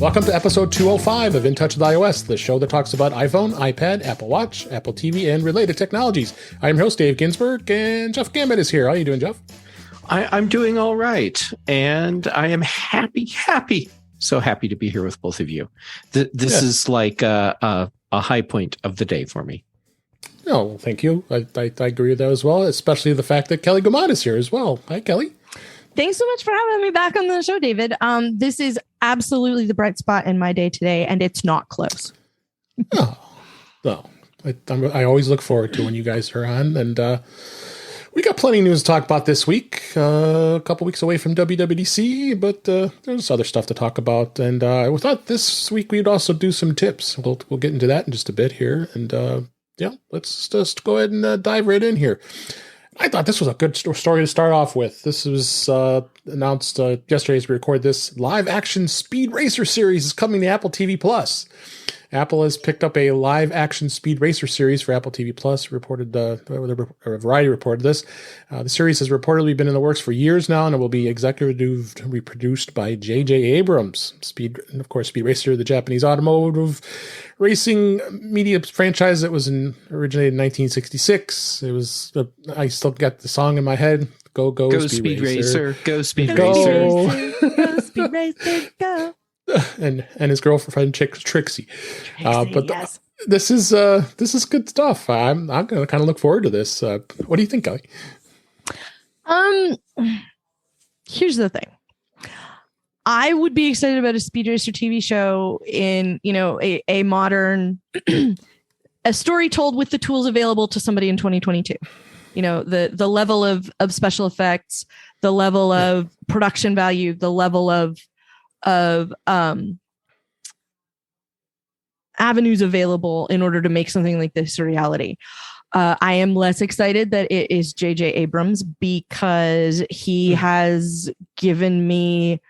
Welcome to episode 205 of In Touch with iOS, the show that talks about iPhone, iPad, Apple Watch, Apple TV, and related technologies. I'm your host, Dave Ginsburg, and Jeff Gamet is here. How are you doing, Jeff? I'm doing all right, and I am happy, so happy to be here with both of you. This is like a high point of the day for me. Oh, well, thank you. I agree with that as well, especially the fact that Kelly Guimont is here as well. Hi, Kelly. Thanks so much for having me back on the show, David. This is absolutely the bright spot in my day today, and it's not close. I always look forward to when you guys are on, and we got plenty of news to talk about this week. A couple weeks away from WWDC, but there's other stuff to talk about. And we thought this week we'd also do some tips. We'll get into that in just a bit here. And let's just go ahead and dive right in here. I thought this was a good story to start off with. This was announced yesterday as we record this. Live action Speed Racer series is coming to Apple TV Plus. Apple has picked up a live action Speed Racer series for Apple TV Plus. Variety reported this. The series has reportedly been in the works for years now, and it will be executively produced by J.J. Abrams. Speed Racer, the Japanese automotive racing media franchise that was originated in 1966. It was I still got the song in my head. Go Speed Racer. Go Speed Go. Racer. Go Speed Racer, go. And his girlfriend Trixie. Yes. This is good stuff. I'm gonna kind of look forward to this. What do you think, Kelly? Here's the thing. I would be excited about a Speed Racer TV show in, a modern, a story told with the tools available to somebody in 2022. The level of special effects, the level of production value, the level of avenues available in order to make something like this a reality. I am less excited that it is J.J. Abrams because he has given me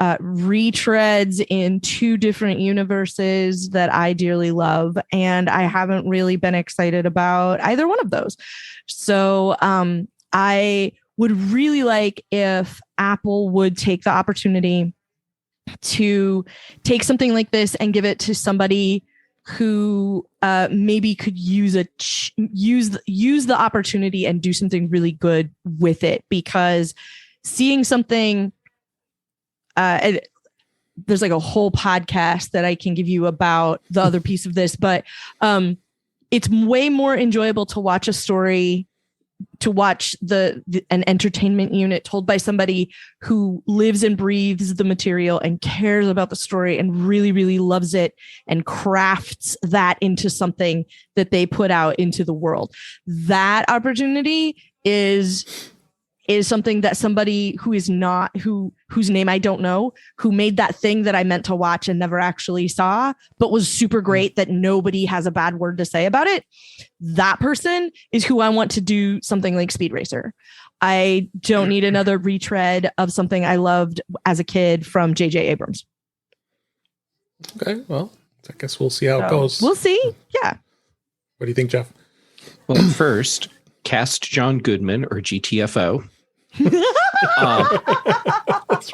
retreads in two different universes that I dearly love, and I haven't really been excited about either one of those. So I would really like if Apple would take the opportunity to take something like this and give it to somebody who maybe could use the opportunity and do something really good with it. Because seeing something, there's like a whole podcast that I can give you about the other piece of this, but it's way more enjoyable to watch a story, to watch an entertainment unit told by somebody who lives and breathes the material and cares about the story and really, really loves it and crafts that into something that they put out into the world. That opportunity is something that somebody who is not, whose name I don't know, who made that thing that I meant to watch and never actually saw, but was super great that nobody has a bad word to say about it. That person is who I want to do something like Speed Racer. I don't need another retread of something I loved as a kid from J.J. Abrams. Okay, well, I guess we'll see how it goes. We'll see. Yeah. What do you think, Jeff? Well, first, cast John Goodman or GTFO. That's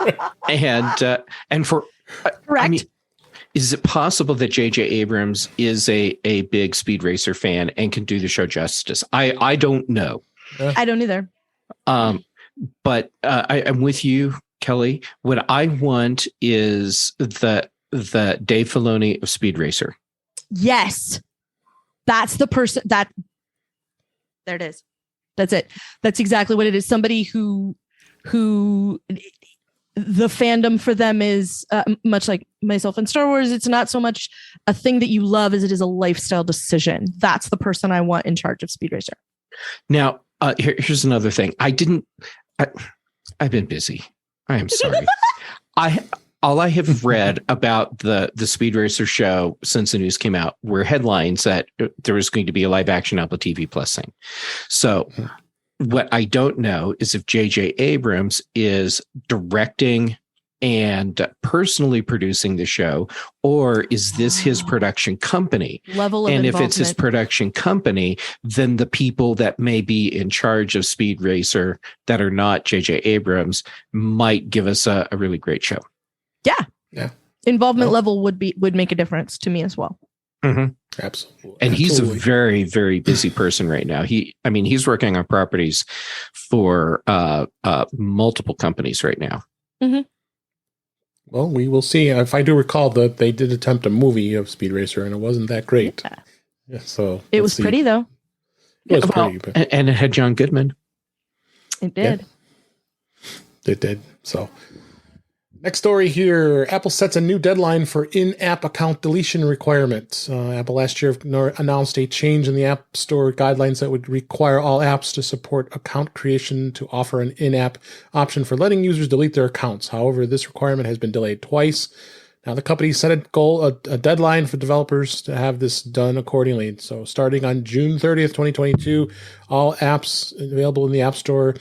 right. And for Correct. Is it possible that J.J. Abrams is a big Speed Racer fan and can do the show justice? I don't know. I don't either. But I'm with you, Kelly. What I want is the Dave Filoni of Speed Racer. Yes, that's the person that. There it is. That's it. That's exactly what it is. Somebody who the fandom for them is much like myself in Star Wars. It's not so much a thing that you love as it is a lifestyle decision. That's the person I want in charge of Speed Racer. Now, here's another thing. I've been busy. I am sorry. All I have read about the Speed Racer show since the news came out were headlines that there was going to be a live action Apple TV Plus thing. So what I don't know is if J.J. Abrams is directing and personally producing the show, or is this his production company? Level of and involvement. if it's his production company, then the people that may be in charge of Speed Racer that are not J.J. Abrams might give us a really great show. Yeah. involvement level would make a difference to me as well. Mm-hmm. Absolutely. And he's a very, very busy person right now. He's working on properties for multiple companies right now. Mm-hmm. Well, we will see. If I do recall that they did attempt a movie of Speed Racer, and it wasn't that great. Yeah, so it was pretty though. It was pretty, and it had John Goodman. It did. Yeah, it did. So, next story here. Apple sets a new deadline for in-app account deletion requirements. Apple last year announced a change in the App Store guidelines that would require all apps to support account creation to offer an in-app option for letting users delete their accounts. However, this requirement has been delayed twice. Now, the company set a deadline for developers to have this done accordingly. So, starting on June 30th, 2022, all apps available in the App Store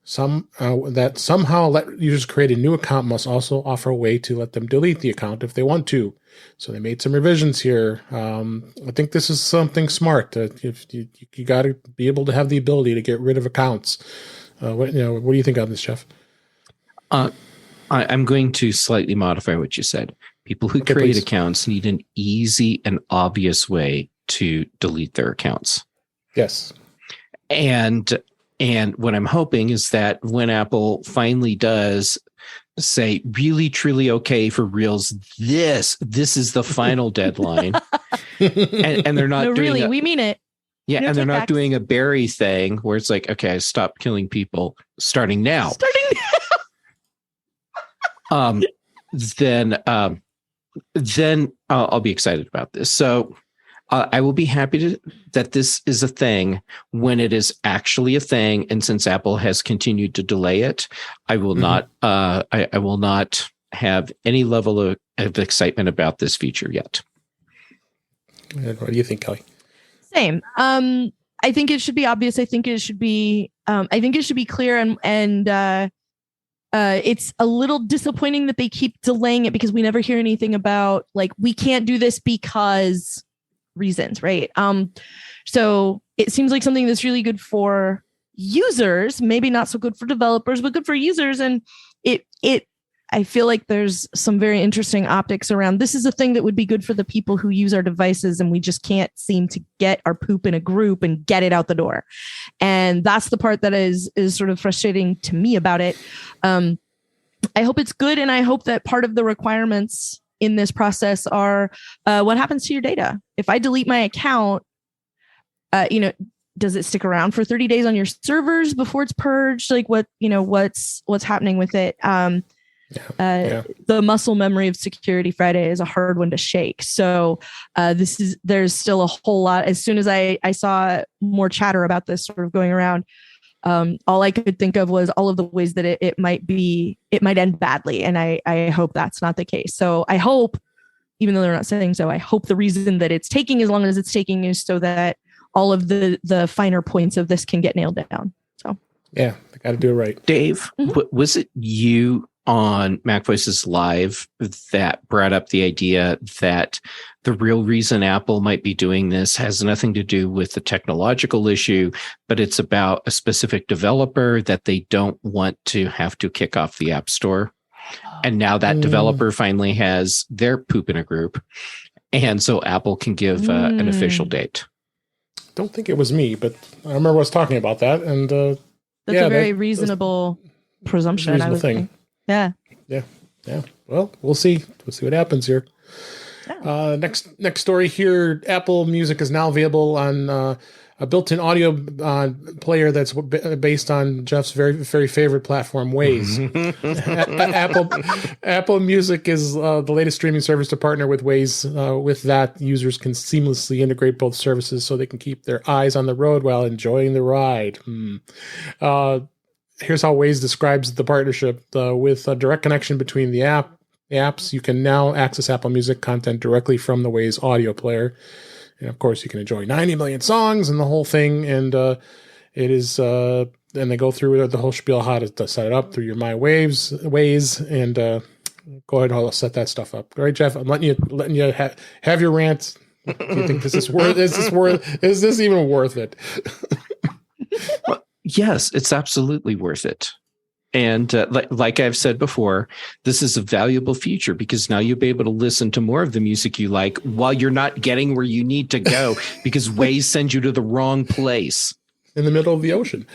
that somehow let users create a new account must also offer a way to let them delete the account if they want to. So they made some revisions here. I think this is something smart. If you got to be able to have the ability to get rid of accounts. What do you think on this, Jeff? I'm going to slightly modify what you said. People who create accounts need an easy and obvious way to delete their accounts. Yes. And what I'm hoping is that when Apple finally does say really, truly okay for reals, this is the final deadline. and they're not doing really, we mean it. Yeah, and they're not doing a Barry thing where it's like, okay, stop killing people starting now. Then I'll be excited about this. So I will be happy that this is a thing when it is actually a thing. And since Apple has continued to delay it, I will not. I will not have any level of excitement about this feature yet. What do you think, Kelly? Same. I think it should be obvious. I think it should be. I think it should be clear. And it's a little disappointing that they keep delaying it because we never hear anything about like we can't do this because reasons, right? So it seems like something that's really good for users, maybe not so good for developers, but good for users. And I feel like there's some very interesting optics around this is a thing that would be good for the people who use our devices and we just can't seem to get our poop in a group and get it out the door. And that's the part that is sort of frustrating to me about it. I hope it's good. And I hope that part of the requirements in this process are what happens to your data. If I delete my account, does it stick around for 30 days on your servers before it's purged? Like what's happening with it? The muscle memory of Security Friday is a hard one to shake. So there's still a whole lot. As soon as I saw more chatter about this sort of going around, all I could think of was all of the ways that it might end badly. And I hope that's not the case. So I hope, even though they're not saying so, I hope the reason that it's taking as long as it's taking is so that all of the finer points of this can get nailed down. So yeah, they got to do it right. Dave, was it you on Mac Voices Live that brought up the idea that the real reason Apple might be doing this has nothing to do with the technological issue, but it's about a specific developer that they don't want to have to kick off the App Store? And now that developer finally has their poop in a group. And so Apple can give an official date. Don't think it was me, but I remember us talking about that. And that's a very reasonable presumption. I would think. Yeah. Well, we'll see. We'll see what happens here. Yeah. Next story here. Apple Music is now available on a built-in audio player that's based on Jeff's very, very favorite platform, Waze. Apple Music is the latest streaming service to partner with Waze. With that, users can seamlessly integrate both services so they can keep their eyes on the road while enjoying the ride. Here's how Waze describes the partnership. With a direct connection between the apps, you can now access Apple Music content directly from the Waze audio player. And of course, you can enjoy 90 million songs and the whole thing. And it is, and they go through the whole spiel how to set it up through your Waze. And go ahead, I'll set that stuff up. All right, Jeff, I'm letting you have your rant. Do you think this is worth? Is this even worth it? Well, yes, it's absolutely worth it. And like I've said before, this is a valuable feature because now you'll be able to listen to more of the music you like while you're not getting where you need to go because Waze sends you to the wrong place. In the middle of the ocean.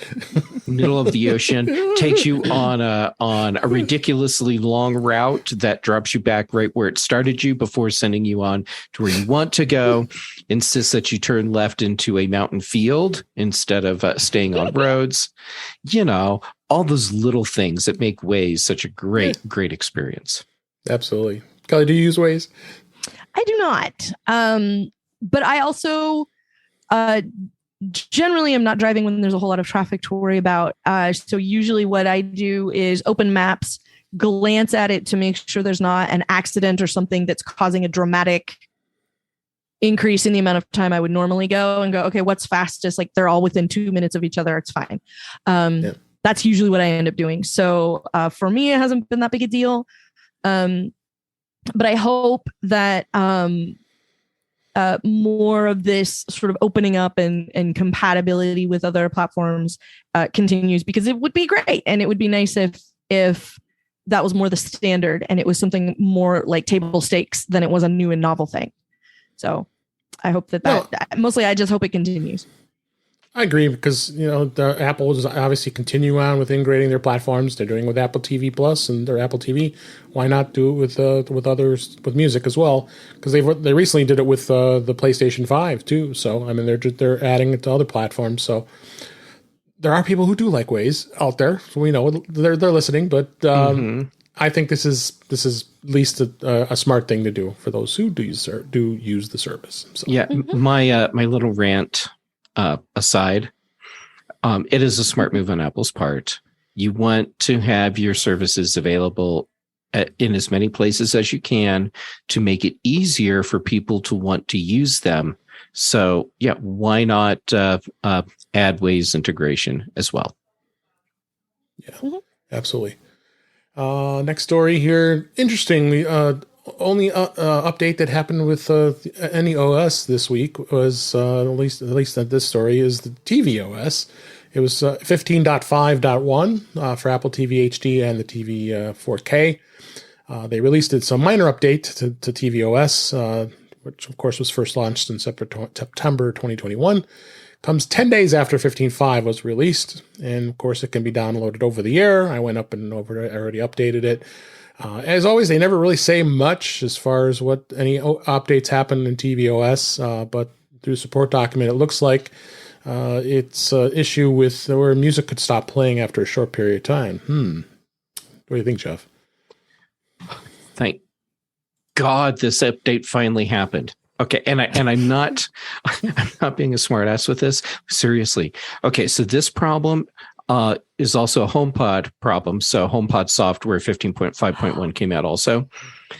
Middle of the ocean, takes you on a ridiculously long route that drops you back right where it started you before sending you on to where you want to go, insists that you turn left into a mountain field instead of staying on roads. You know, all those little things that make Waze such a great experience. Absolutely. Kelly, do you use Waze? I do not. But I also generally I'm not driving when there's a whole lot of traffic to worry about. So usually what I do is open maps, glance at it to make sure there's not an accident or something that's causing a dramatic increase in the amount of time I would normally go and go, okay, what's fastest? Like they're all within 2 minutes of each other. It's fine. That's usually what I end up doing. So for me, it hasn't been that big a deal. But I hope that more of this sort of opening up and compatibility with other platforms continues, because it would be great. And it would be nice if that was more the standard and it was something more like table stakes than it was a new and novel thing. So I hope mostly I just hope it continues. I agree because, Apple is obviously continue on with integrating their platforms. They're doing it with Apple TV Plus and their Apple TV. Why not do it with others, with music as well? Because they recently did it with the PlayStation 5 too. So I mean they're adding it to other platforms. So there are people who do like Waze out there. So we know they're listening, but I think this is at least a smart thing to do for those who do use the service. So. Yeah, my little rant. Aside, it is a smart move on Apple's part. You want to have your services available in as many places as you can to make it easier for people to want to use them. So, yeah, why not add Waze integration as well? Yeah, absolutely. Next story here. Interestingly, only update that happened with any OS this week was at least this story is the TV OS. It was 15.5.1 for Apple TV HD and the TV 4K. They released some minor update to TV OS, which of course was first launched in September 2021. Comes 10 days after 15.5 was released, and of course it can be downloaded over the air. I went up and already updated it. As always, they never really say much as far as what any updates happen in tvOS, but through the support document, it looks like it's an issue with where music could stop playing after a short period of time. What do you think, Jeff? Thank God this update finally happened. Okay, and I'm not being a smartass with this. Seriously. Okay, so this problem is also a HomePod problem. So HomePod software 15.5.1 came out also.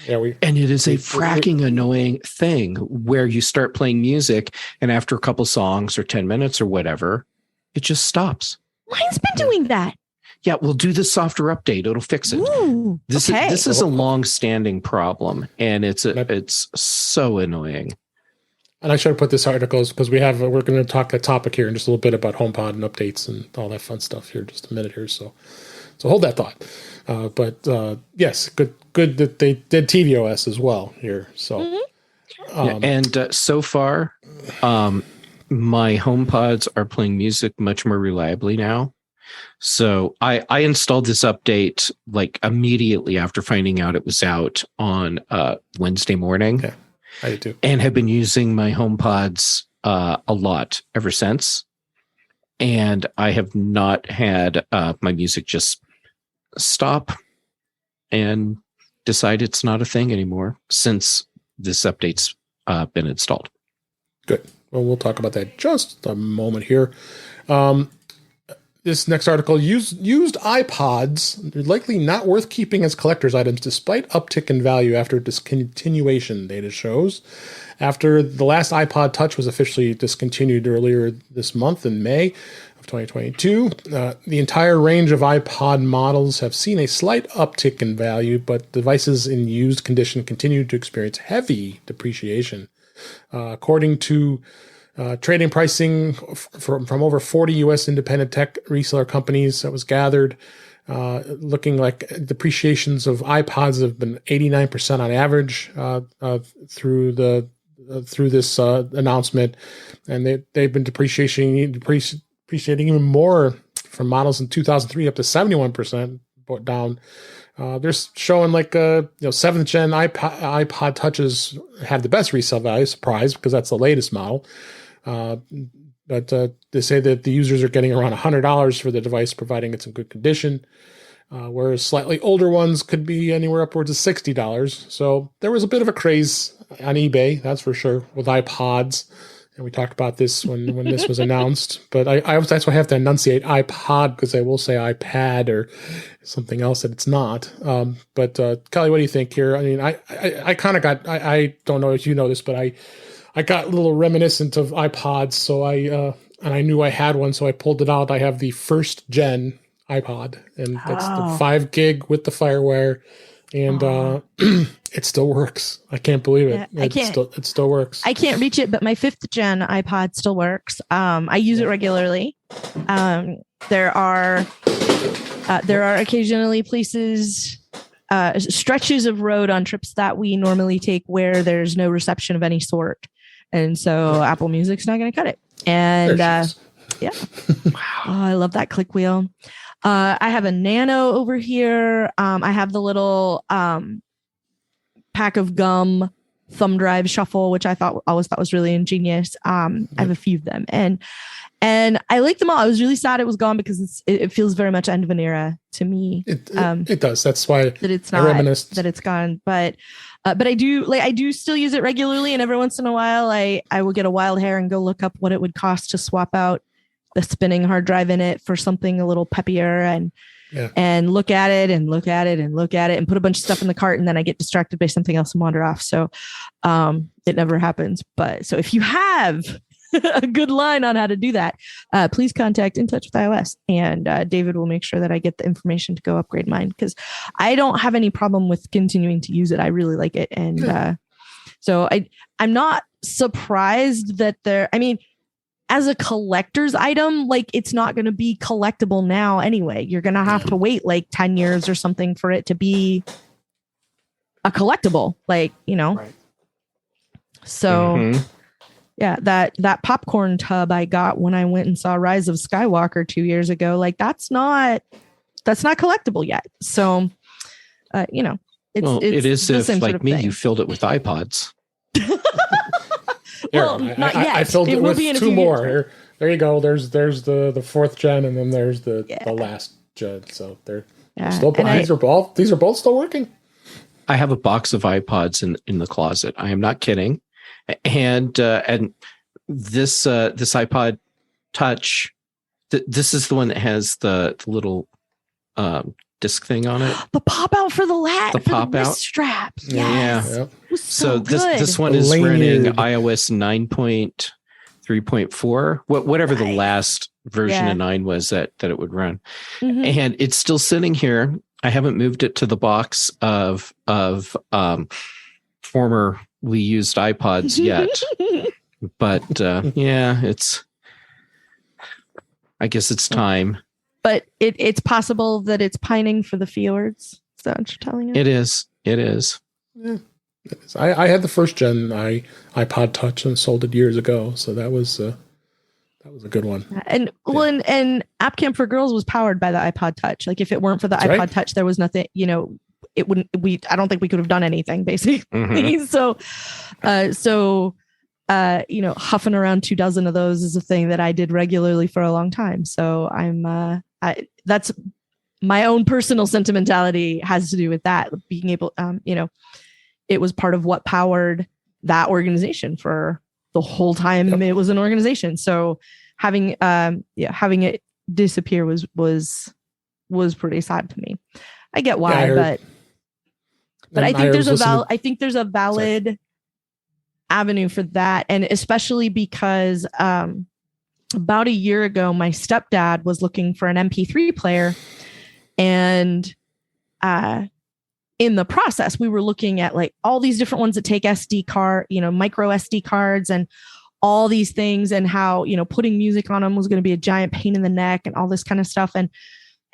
Yeah, and it is a fracking annoying thing where you start playing music and after a couple songs or 10 minutes or whatever, it just stops. Mine's been doing that. Yeah, we'll do the software update. It'll fix it. Ooh, this is a long-standing problem, and it's so annoying. And I should have put this article because we're going to talk a topic here in just a little bit about HomePod and updates and all that fun stuff here, just a minute here. So hold that thought. But yes, good that they did tvOS as well here. So, so far, my HomePods are playing music much more reliably now. So I installed this update like immediately after finding out it was out on Wednesday morning. Okay. I do too. And have been using my HomePods a lot ever since. And I have not had my music just stop and decide it's not a thing anymore since this update's been installed. Good. Well, we'll talk about that just a moment here. This next article, used iPods are likely not worth keeping as collector's items despite uptick in value after discontinuation, data shows. After the last iPod Touch was officially discontinued earlier this month in May of 2022, the entire range of iPod models have seen a slight uptick in value, but devices in used condition continue to experience heavy depreciation. According to trading pricing from over 40 U.S. independent tech reseller companies that was gathered, looking like depreciations of iPods have been 89% on average through this announcement, and they've been depreciating even more from models in 2003 up to 71% down. They're showing like 7th gen iPod Touches have the best resale value. Surprise, because that's the latest model. But they say that the users are getting around $100 for the device, providing it's in good condition. Whereas slightly older ones could be anywhere upwards of $60. So there was a bit of a craze on eBay, that's for sure, with iPods. And we talked about this when this was announced. But that's why I have to enunciate iPod, because I will say iPad or something else that it's not. But Kelly, what do you think here? I mean, I kind of got, I don't know if you know this, but I got a little reminiscent of iPods. So and I knew I had one, so I pulled it out. I have the 1st gen iPod, and that's the 5 gig with the FireWire, and it still works. I can't believe it. Yeah, It still works. I can't reach it, but my 5th gen iPod still works. I use it regularly. There are occasionally places, stretches of road on trips that we normally take where there's no reception of any sort, and so Apple Music's not going to cut it. And yeah, wow, I love that click wheel. I have a Nano over here. I have the little pack of gum thumb drive shuffle, which I always thought was really ingenious. I have a few of them, and I like them all. I was really sad it was gone, because it feels very much end of an era to me. It does. That's why that it's not that it's gone. But I do still use it regularly, and every once in a while I will get a wild hair and go look up what it would cost to swap out the spinning hard drive in it for something a little peppier, and look at it and look at it and look at it and put a bunch of stuff in the cart, and then I get distracted by something else and wander off. So it never happens. But so if you have a good line on how to do that, please contact In Touch with iOS, and David will make sure that I get the information to go upgrade mine, because I don't have any problem with continuing to use it. I really like it. And so I'm not surprised that as a collector's item, like, it's not going to be collectible now anyway. You're going to have to wait like 10 years or something for it to be a collectible, like, Right. So yeah, that popcorn tub I got when I went and saw Rise of Skywalker 2 years ago, like, that's not collectible yet. So, it is if, like me, you filled it with iPods. Well, not yet. I filled it with 2 more. Here, there you go. There's the 4th gen, and then there's the last gen. So they're still. These are both still working. I have a box of iPods in the closet. I am not kidding. And this iPod Touch, this is the one that has the little disc thing on it. The pop out for the pop out strap. Yes. Yeah. So this one is running iOS 9.3.4, whatever the last version of 9 was that it would run. Mm-hmm. And it's still sitting here. I haven't moved it to the box of formerly used iPods yet. But I guess it's time. But it's possible that it's pining for the fjords. Is that what you're telling us? It is. Yeah, it is. I had the 1st gen iPod Touch and sold it years ago, so that was a good one. And and App Camp for Girls was powered by the iPod Touch. Like, if it weren't for the iPod Touch, there was nothing. It wouldn't. I don't think we could have done anything, basically. Mm-hmm. So huffing around 24 of those is a thing that I did regularly for a long time. So that's my own personal sentimentality has to do with that. Being able, it was part of what powered that organization for the whole time it was an organization. So having it disappear was pretty sad to me. I get why, but I think there's a valid avenue for that, and especially because about a year ago, my stepdad was looking for an MP3 player, and in the process, we were looking at like all these different ones that take micro SD cards and all these things, and how putting music on them was going to be a giant pain in the neck and all this kind of stuff. And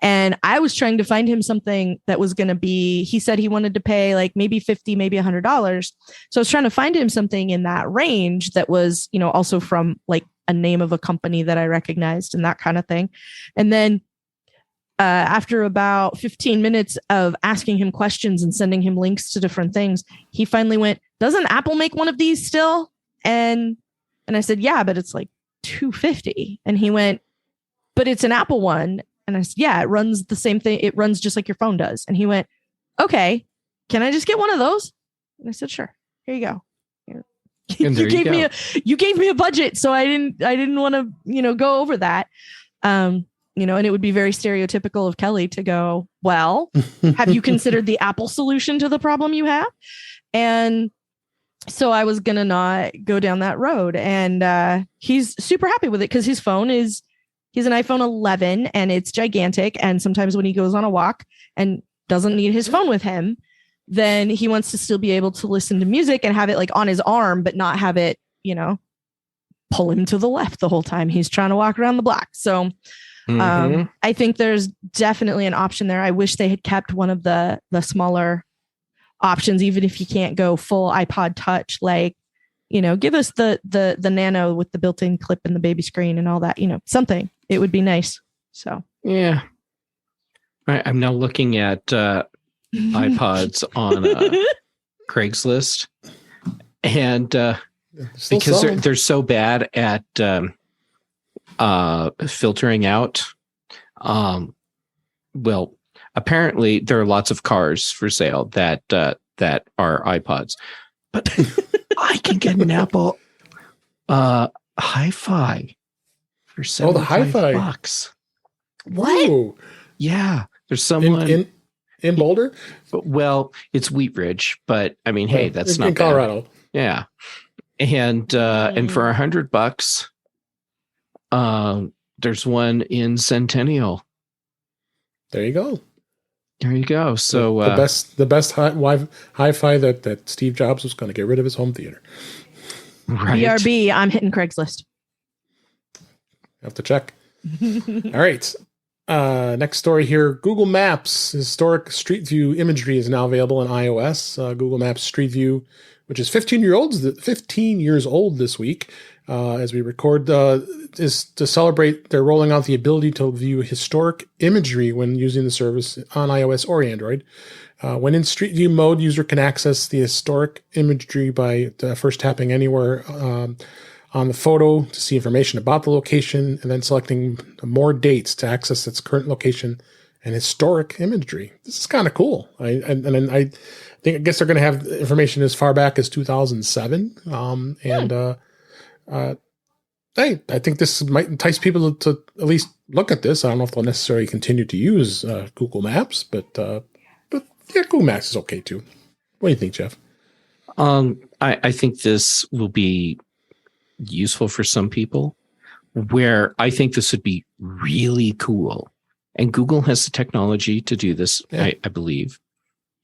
And I was trying to find him something that was going to be, he said he wanted to pay like maybe $50, maybe $100. So I was trying to find him something in that range that was, also from like a name of a company that I recognized and that kind of thing. And then after about 15 minutes of asking him questions and sending him links to different things, he finally went, doesn't Apple make one of these still? And I said, yeah, but it's like $250. And he went, but it's an Apple one. And I said, yeah, it runs the same thing. It runs just like your phone does. And he went, okay, can I just get one of those? And I said, sure. Here you go. You gave me a budget. So I didn't want to, go over that. And it would be very stereotypical of Kelly to go, well, have you considered the Apple solution to the problem you have? And so I was going to not go down that road. And he's super happy with it because his phone he's an iPhone 11 and it's gigantic. And sometimes when he goes on a walk and doesn't need his phone with him, then he wants to still be able to listen to music and have it like on his arm, but not have it, pull him to the left the whole time he's trying to walk around the block. So I think there's definitely an option there. I wish they had kept one of the smaller options, even if you can't go full iPod touch, like, give us the Nano with the built-in clip and the baby screen and all that, something. It would be nice. So, yeah. I'm now looking at iPods on Craigslist, and because they're so bad at filtering out. Well, apparently there are lots of cars for sale that are iPods, but I can get an Apple Hi-Fi for $75. What? Ooh. Yeah, there's someone in Boulder. Well, it's Wheat Ridge, but I mean, hey, that's not in Colorado. Bad. Yeah, and for $100, there's one in Centennial. There you go. So the best hi-fi that Steve Jobs was going to get rid of his home theater. Right. BRB, I'm hitting Craigslist. Have to check. All right. Next story here. Google Maps historic Street View imagery is now available in iOS. Google Maps Street View, which is 15 years old this week, as we record, is to celebrate. They're rolling out the ability to view historic imagery when using the service on iOS or Android. When in Street View mode, user can access the historic imagery by first tapping anywhere on the photo to see information about the location, and then selecting more dates to access its current location and historic imagery. This is kind of cool. I guess they're going to have information as far back as 2007. Hey, I think this might entice people to at least look at this. I don't know if they'll necessarily continue to use Google Maps, but yeah, Google Maps is okay too. What do you think, Jeff? I think this will be useful for some people, where I think this would be really cool. And Google has the technology to do this, yeah. I believe.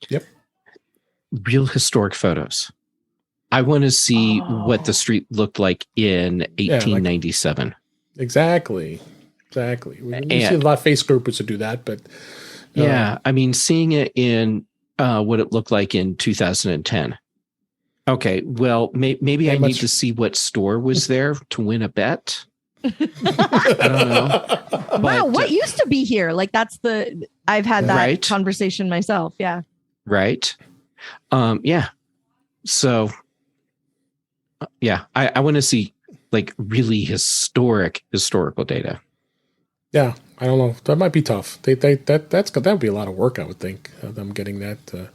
Yep. Real historic photos. I want to see what the street looked like in 1897. Exactly. We see a lot of face groupers to do that, but yeah, I mean, seeing it in what it looked like in 2010. Okay, well, maybe I need to see what store was there to win a bet. I don't know. Wow, what used to be here? Like I've had that conversation myself. Yeah. Right. Yeah. So, yeah, I want to see like really historical data. Yeah, I don't know. That might be tough. That would be a lot of work, I would think. Them getting that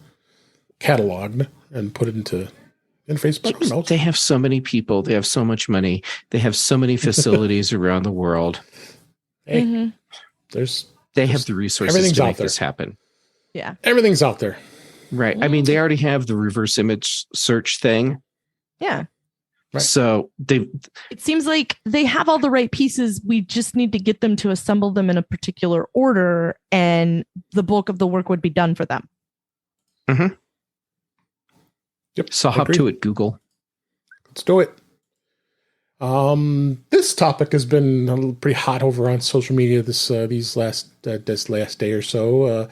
cataloged and put it into Facebook. They have so many people. They have so much money. They have so many facilities around the world. Hey, they have the resources to make this happen. Yeah, everything's out there. Right. I mean, they already have the reverse image search thing. Yeah. Right. So it seems like they have all the right pieces. We just need to get them to assemble them in a particular order, and the bulk of the work would be done for them. Mm-hmm. Yep. So hop to it, Google. Let's do it. This topic has been pretty hot over on social media this last day or so.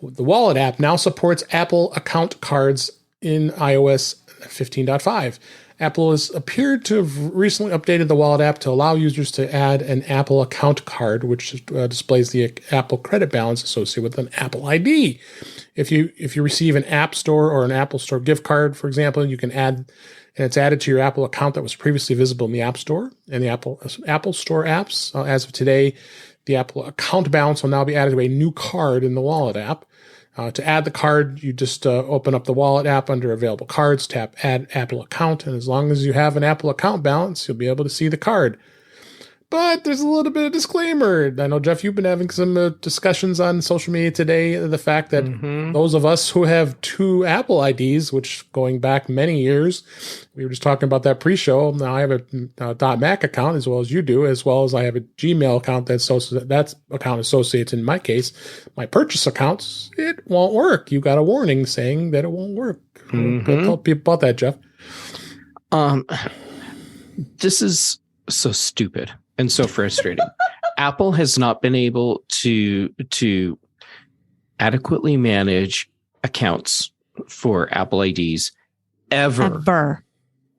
The Wallet app now supports Apple account cards in iOS 15.5. Apple has appeared to have recently updated the Wallet app to allow users to add an Apple account card, which displays the Apple credit balance associated with an Apple ID. If you receive an App Store or an Apple Store gift card, for example, you can add, and it's added to your Apple account that was previously visible in the App Store and the Apple Store apps. As of today, the Apple account balance will now be added to a new card in the Wallet app. To add the card, you just open up the Wallet app under Available Cards, tap Add Apple Account, and as long as you have an Apple account balance, you'll be able to see the card. But there's a little bit of disclaimer. I know, Jeff, you've been having some discussions on social media today, the fact that those of us who have two Apple IDs, which going back many years, we were just talking about that pre-show. Now I have a .Mac account as well as you do, as well as I have a Gmail account that account associates, in my case, my purchase accounts. It won't work. You got a warning saying that it won't work. Tell people about that, Jeff. This is so stupid and so frustrating. Apple has not been able to adequately manage accounts for Apple IDs ever.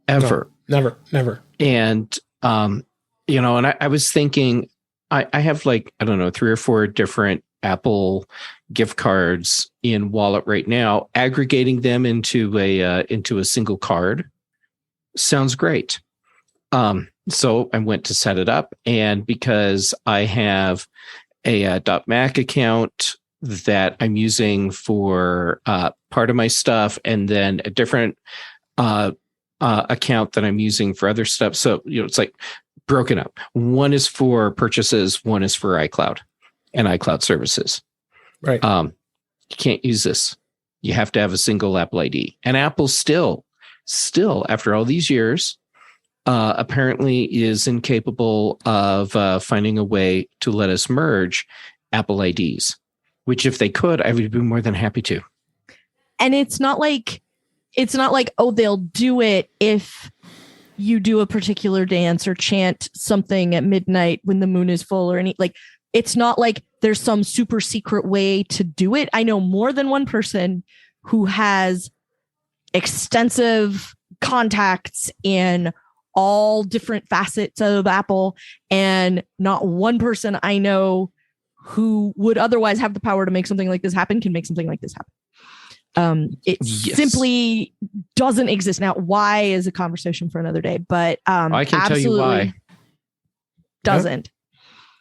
No, never. And and I was thinking, I have 3 or 4 different Apple gift cards in Wallet right now. Aggregating them into a single card sounds great. So I went to set it up, and because I have a .Mac account that I'm using for part of my stuff, and then a different account that I'm using for other stuff. So, it's like broken up. One is for purchases, one is for iCloud and iCloud services. Right. You can't use this. You have to have a single Apple ID. And Apple still, after all these years, apparently is incapable of finding a way to let us merge Apple IDs, which if they could, I would be more than happy to. And it's not like, oh, they'll do it if you do a particular dance or chant something at midnight when the moon is full or it's not like there's some super secret way to do it. I know more than one person who has extensive contacts in all different facets of Apple, and not one person I know who would otherwise have the power to make something like this happen can make something like this happen. It simply doesn't exist. Now, why is a conversation for another day, but I can tell you why. Doesn't.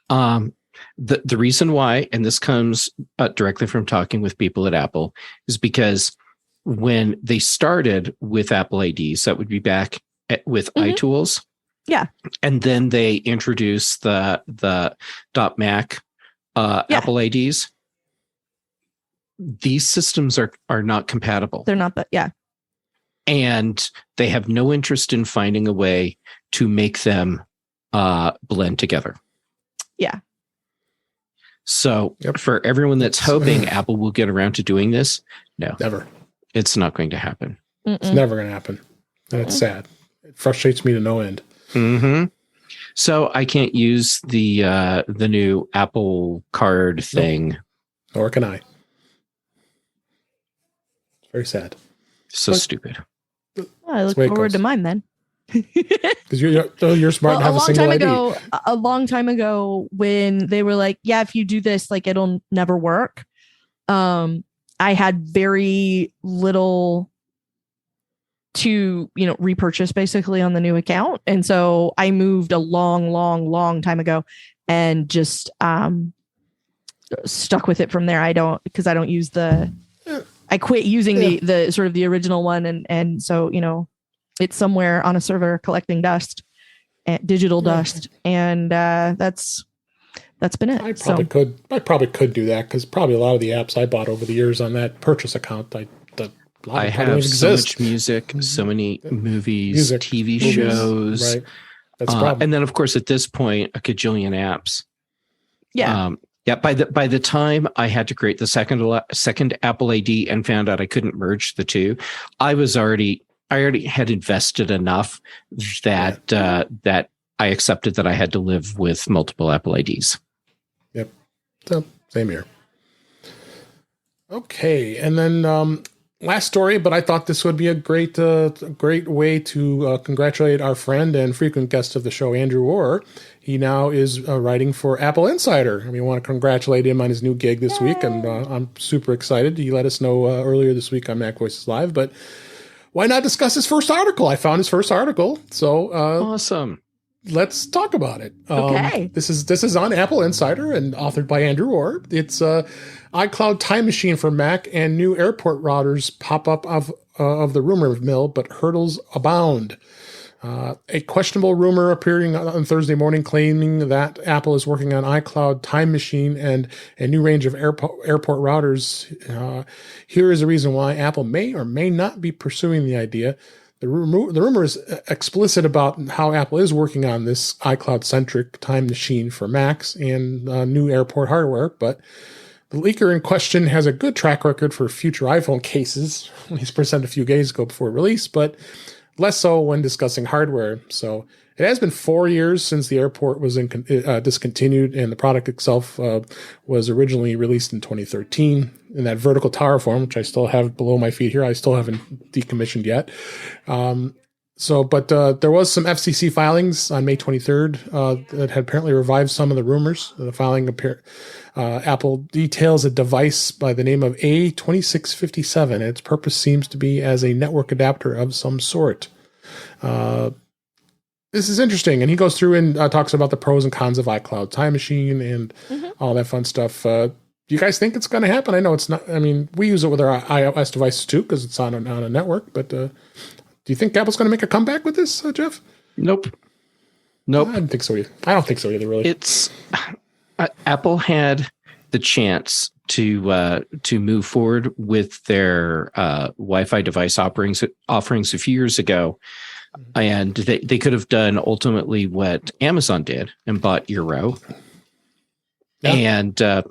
The reason why, and this comes directly from talking with people at Apple, is because when they started with Apple IDs, that would be back with iTools. Yeah. And then they introduced the .Mac Apple IDs. These systems are not compatible. They're not, but yeah. And they have no interest in finding a way to make them blend together. Yeah. So for everyone that's hoping Apple will get around to doing this, no. Never. It's not going to happen. It's never going to happen. And it's sad. It frustrates me to no end. So I can't use the new Apple Card thing. Nor can I. It's very sad. So stupid. I look forward to mine then. Because you're smart and have a single ID. A long time ago, when they were like, yeah, if you do this, it'll never work. I had very little to, repurchase basically on the new account. And so I moved a long time ago and just stuck with it from there. I don't use I quit using the sort of the original one. And so, it's somewhere on a server collecting dust, digital dust. And that's been it. I probably could do that, because probably a lot of the apps I bought over the years on that purchase account, I have so much music, so many movies, TV shows. Right. That's the problem. And then, of course, at this point, a cajillion apps. Yeah. By the time I had to create the second Apple ID and found out I couldn't merge the two, I already had invested enough that I accepted that I had to live with multiple Apple IDs. Yep. So, same here. Okay. And then last story, but I thought this would be a great way to congratulate our friend and frequent guest of the show, Andrew Orr. He now is writing for AppleInsider, and we want to congratulate him on his new gig this week, and I'm super excited. He let us know earlier this week on Mac Voices Live, but why not discuss his first article? I found his first article, so awesome. Let's talk about it. Okay. This is on AppleInsider and authored by Andrew Orr. It's iCloud Time Machine for Mac and new airport routers pop up of the rumor mill, but hurdles abound. A questionable rumor appearing on Thursday morning claiming that Apple is working on iCloud Time Machine and a new range of airport routers. Here is a reason why Apple may or may not be pursuing the idea. The rumor is explicit about how Apple is working on this iCloud-centric time machine for Macs and new airport hardware, but the leaker in question has a good track record for future iPhone cases. He's presented a few days ago before release, but less so when discussing hardware. So it has been 4 years since the airport was discontinued, and the product itself was originally released in 2013 in that vertical tower form, which I still have below my feet here. I still haven't decommissioned yet. But there was some FCC filings on May 23rd that had apparently revived some of the rumors. The filing Apple details a device by the name of A2657. Its purpose seems to be as a network adapter of some sort. This is interesting, and he goes through and talks about the pros and cons of iCloud Time Machine and all that fun stuff. Do you guys think it's going to happen? I know it's not. I mean, we use it with our iOS devices too because it's on a network. But do you think Apple's going to make a comeback with this, Jeff? Nope. I don't think so either. I don't think so either. Really, it's Apple had the chance to move forward with their Wi-Fi device offerings a few years ago. And they could have done ultimately what Amazon did and bought Eero. Yeah.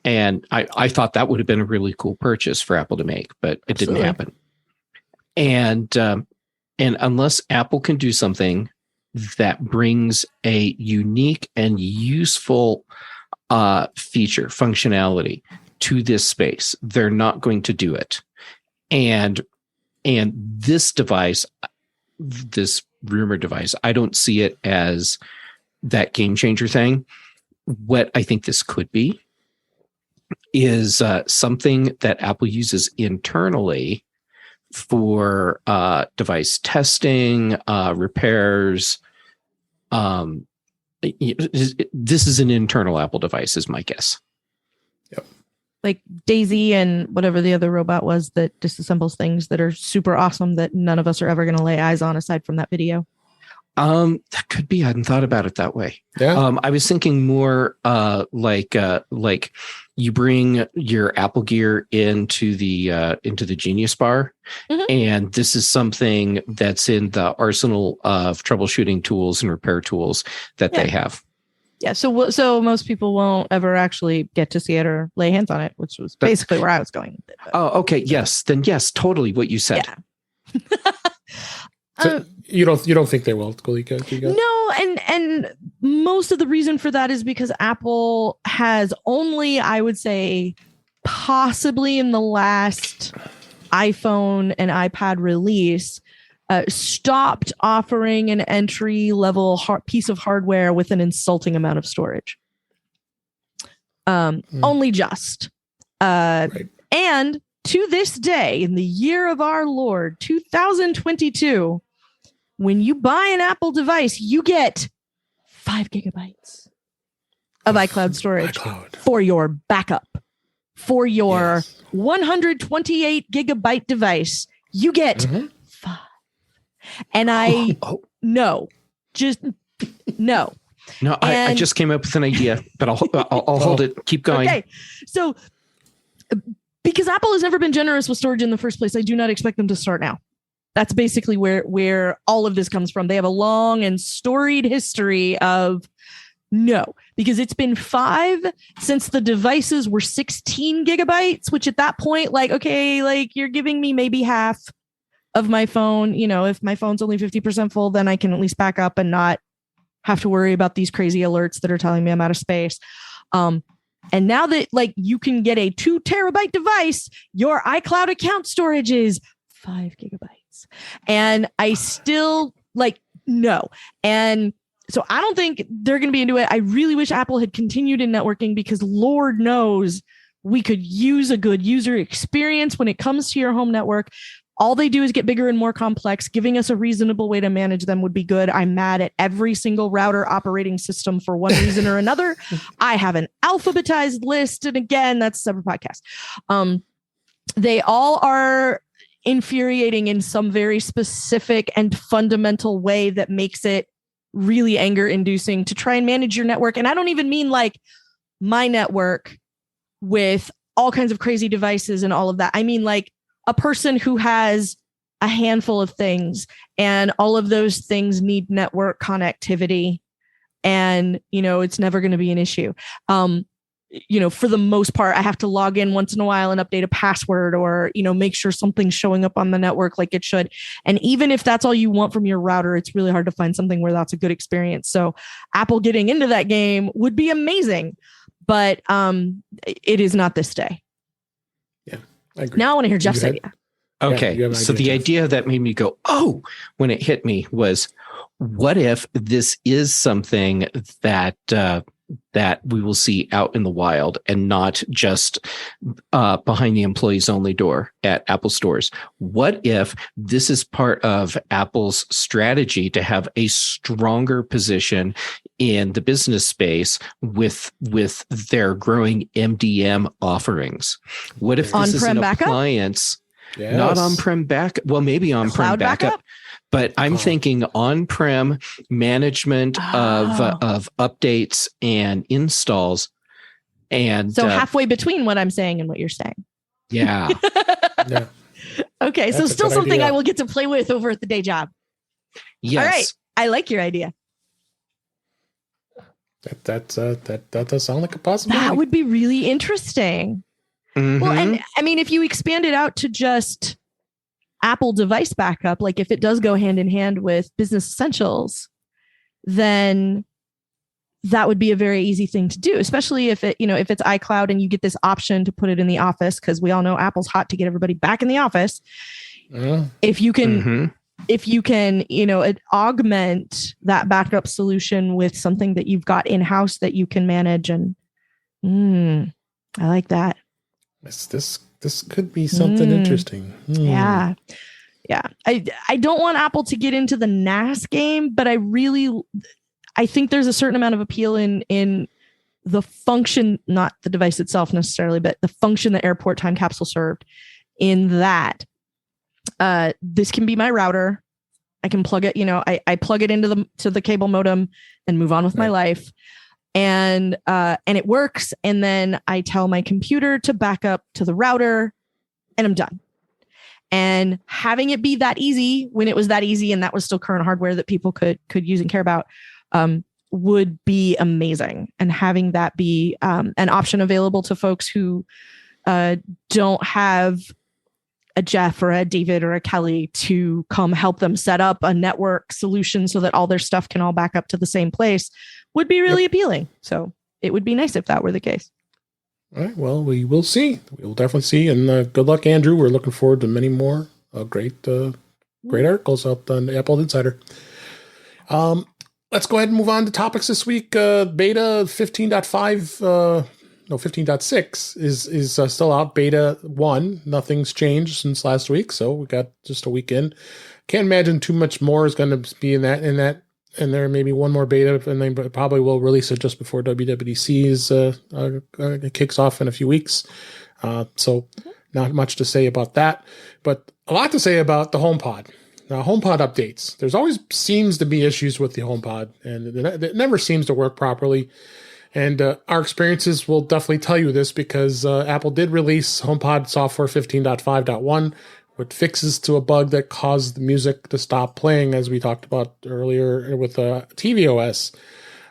And I thought that would have been a really cool purchase for Apple to make, but it didn't happen. And unless Apple can do something that brings a unique and useful feature, functionality to this space, they're not going to do it. And this device, this rumor device, I don't see it as that game changer thing. What I think this could be is something that Apple uses internally for device testing, repairs. This is an internal Apple device, is my guess. Yep. Like Daisy and whatever the other robot was that disassembles things that are super awesome that none of us are ever going to lay eyes on aside from that video. That could be. I hadn't thought about it that way. Yeah. I was thinking more like you bring your Apple Gear into the Genius Bar, and this is something that's in the arsenal of troubleshooting tools and repair tools that they have. Yeah. So most people won't ever actually get to see it or lay hands on it, which was basically where I was going with it. But. Oh, okay. Yes. Then yes, totally what you said. Yeah. So you don't think they will, Kalika? No, and most of the reason for that is because Apple has only, I would say, possibly in the last iPhone and iPad release, stopped offering an entry-level piece of hardware with an insulting amount of storage. Only just. Right. And to this day, in the year of our Lord, 2022, when you buy an Apple device, you get 5 gigabytes of iCloud storage for your backup. For your 128 gigabyte device, you get 5. And no. No, I just came up with an idea, but I'll hold it. Keep going. Okay. So because Apple has never been generous with storage in the first place, I do not expect them to start now. That's basically where all of this comes from. They have a long and storied history of no, because it's been 5 since the devices were 16 gigabytes, which at that point, you're giving me maybe half of my phone. If my phone's only 50% full, then I can at least back up and not have to worry about these crazy alerts that are telling me I'm out of space. And now that like you can get a 2 terabyte device, your iCloud account storage is 5 gigabytes. And I still like, no. And so I don't think they're going to be into it. I really wish Apple had continued in networking, because Lord knows we could use a good user experience when it comes to your home network. All they do is get bigger and more complex. Giving us a reasonable way to manage them would be good. I'm mad at every single router operating system for one reason or another. I have an alphabetized list. And again, that's a separate podcast. They all are infuriating in some very specific and fundamental way that makes it really anger inducing to try and manage your network. And I don't even mean like my network with all kinds of crazy devices and all of that. I mean like a person who has a handful of things, and all of those things need network connectivity, and it's never going to be an issue. For the most part, I have to log in once in a while and update a password, or make sure something's showing up on the network like it should. And even if that's all you want from your router, it's really hard to find something where that's a good experience. So Apple getting into that game would be amazing, but it is not this day. I agree. Now I want to hear Jeff's idea. Okay. So the idea that made me go, oh, when it hit me was, what if this is something that we will see out in the wild and not just behind the employees only door at Apple stores? What if this is part of Apple's strategy to have a stronger position in the business space with their growing MDM offerings? What if this is an appliance, not on-prem backup? Well, maybe on-prem backup. But I'm thinking on-prem management of updates and installs. And so halfway between what I'm saying and what you're saying. Yeah. Yeah. Okay. So still something idea. I will get to play with over at the day job. Yes. All right. I like your idea. That does sound like a possibility. That would be really interesting. Mm-hmm. Well, and I mean, if you expand it out to just Apple device backup, like if it does go hand in hand with business essentials, then that would be a very easy thing to do, especially if it, if it's iCloud and you get this option to put it in the office, because we all know Apple's hot to get everybody back in the office. If you can, augment that backup solution with something that you've got in-house that you can manage. And I like that. This could be something interesting. Yeah. I don't want Apple to get into the NAS game, but I think there's a certain amount of appeal in the function, not the device itself necessarily, but the function that Airport Time Capsule served, in that this can be my router. I can plug it, I plug it into the cable modem and move on with my life. And it works. And then I tell my computer to back up to the router, and I'm done. And having it be that easy, when it was that easy and that was still current hardware that people could use and care about, would be amazing. And having that be an option available to folks who don't have a Jeff or a David or a Kelly to come help them set up a network solution so that all their stuff can all back up to the same place would be really appealing. So it would be nice if that were the case. All right. Well, we will see. We will definitely see. And good luck, Andrew. We're looking forward to many more great articles out on AppleInsider. Let's go ahead and move on to topics this week. Beta 15.5, 15.6 is still out. Beta 1, nothing's changed since last week. So we got just a weekend. Can't imagine too much more is going to be in that. And there may be one more beta, and they probably will release it just before WWDC kicks off in a few weeks. So not much to say about that, but a lot to say about the HomePod. Now, HomePod updates. There's always seems to be issues with the HomePod, and it never seems to work properly. And our experiences will definitely tell you this, because Apple did release HomePod software 15.5.1, with fixes to a bug that caused the music to stop playing, as we talked about earlier with tvOS.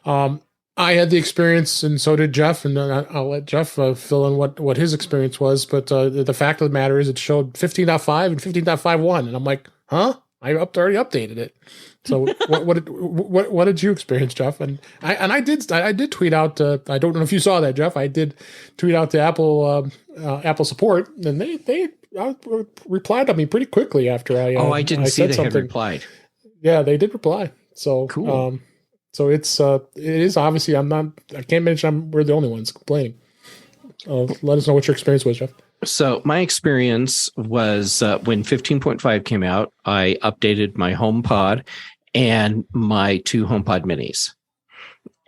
I had the experience, and so did Jeff, and I'll let Jeff fill in what his experience was. But the fact of the matter is, it showed 15.5 and 15.5.1, and I'm like, huh? already updated it. So what did you experience, Jeff? And I did tweet out. I don't know if you saw that, Jeff. I did tweet out to Apple support, and they replied to me pretty quickly after I. I didn't see they had replied. Yeah, they did reply. So cool. So it is obviously I can't mention we're the only ones complaining. Let us know what your experience was, Jeff. So my experience was when 15.5 came out, I updated my HomePod and my 2 HomePod minis.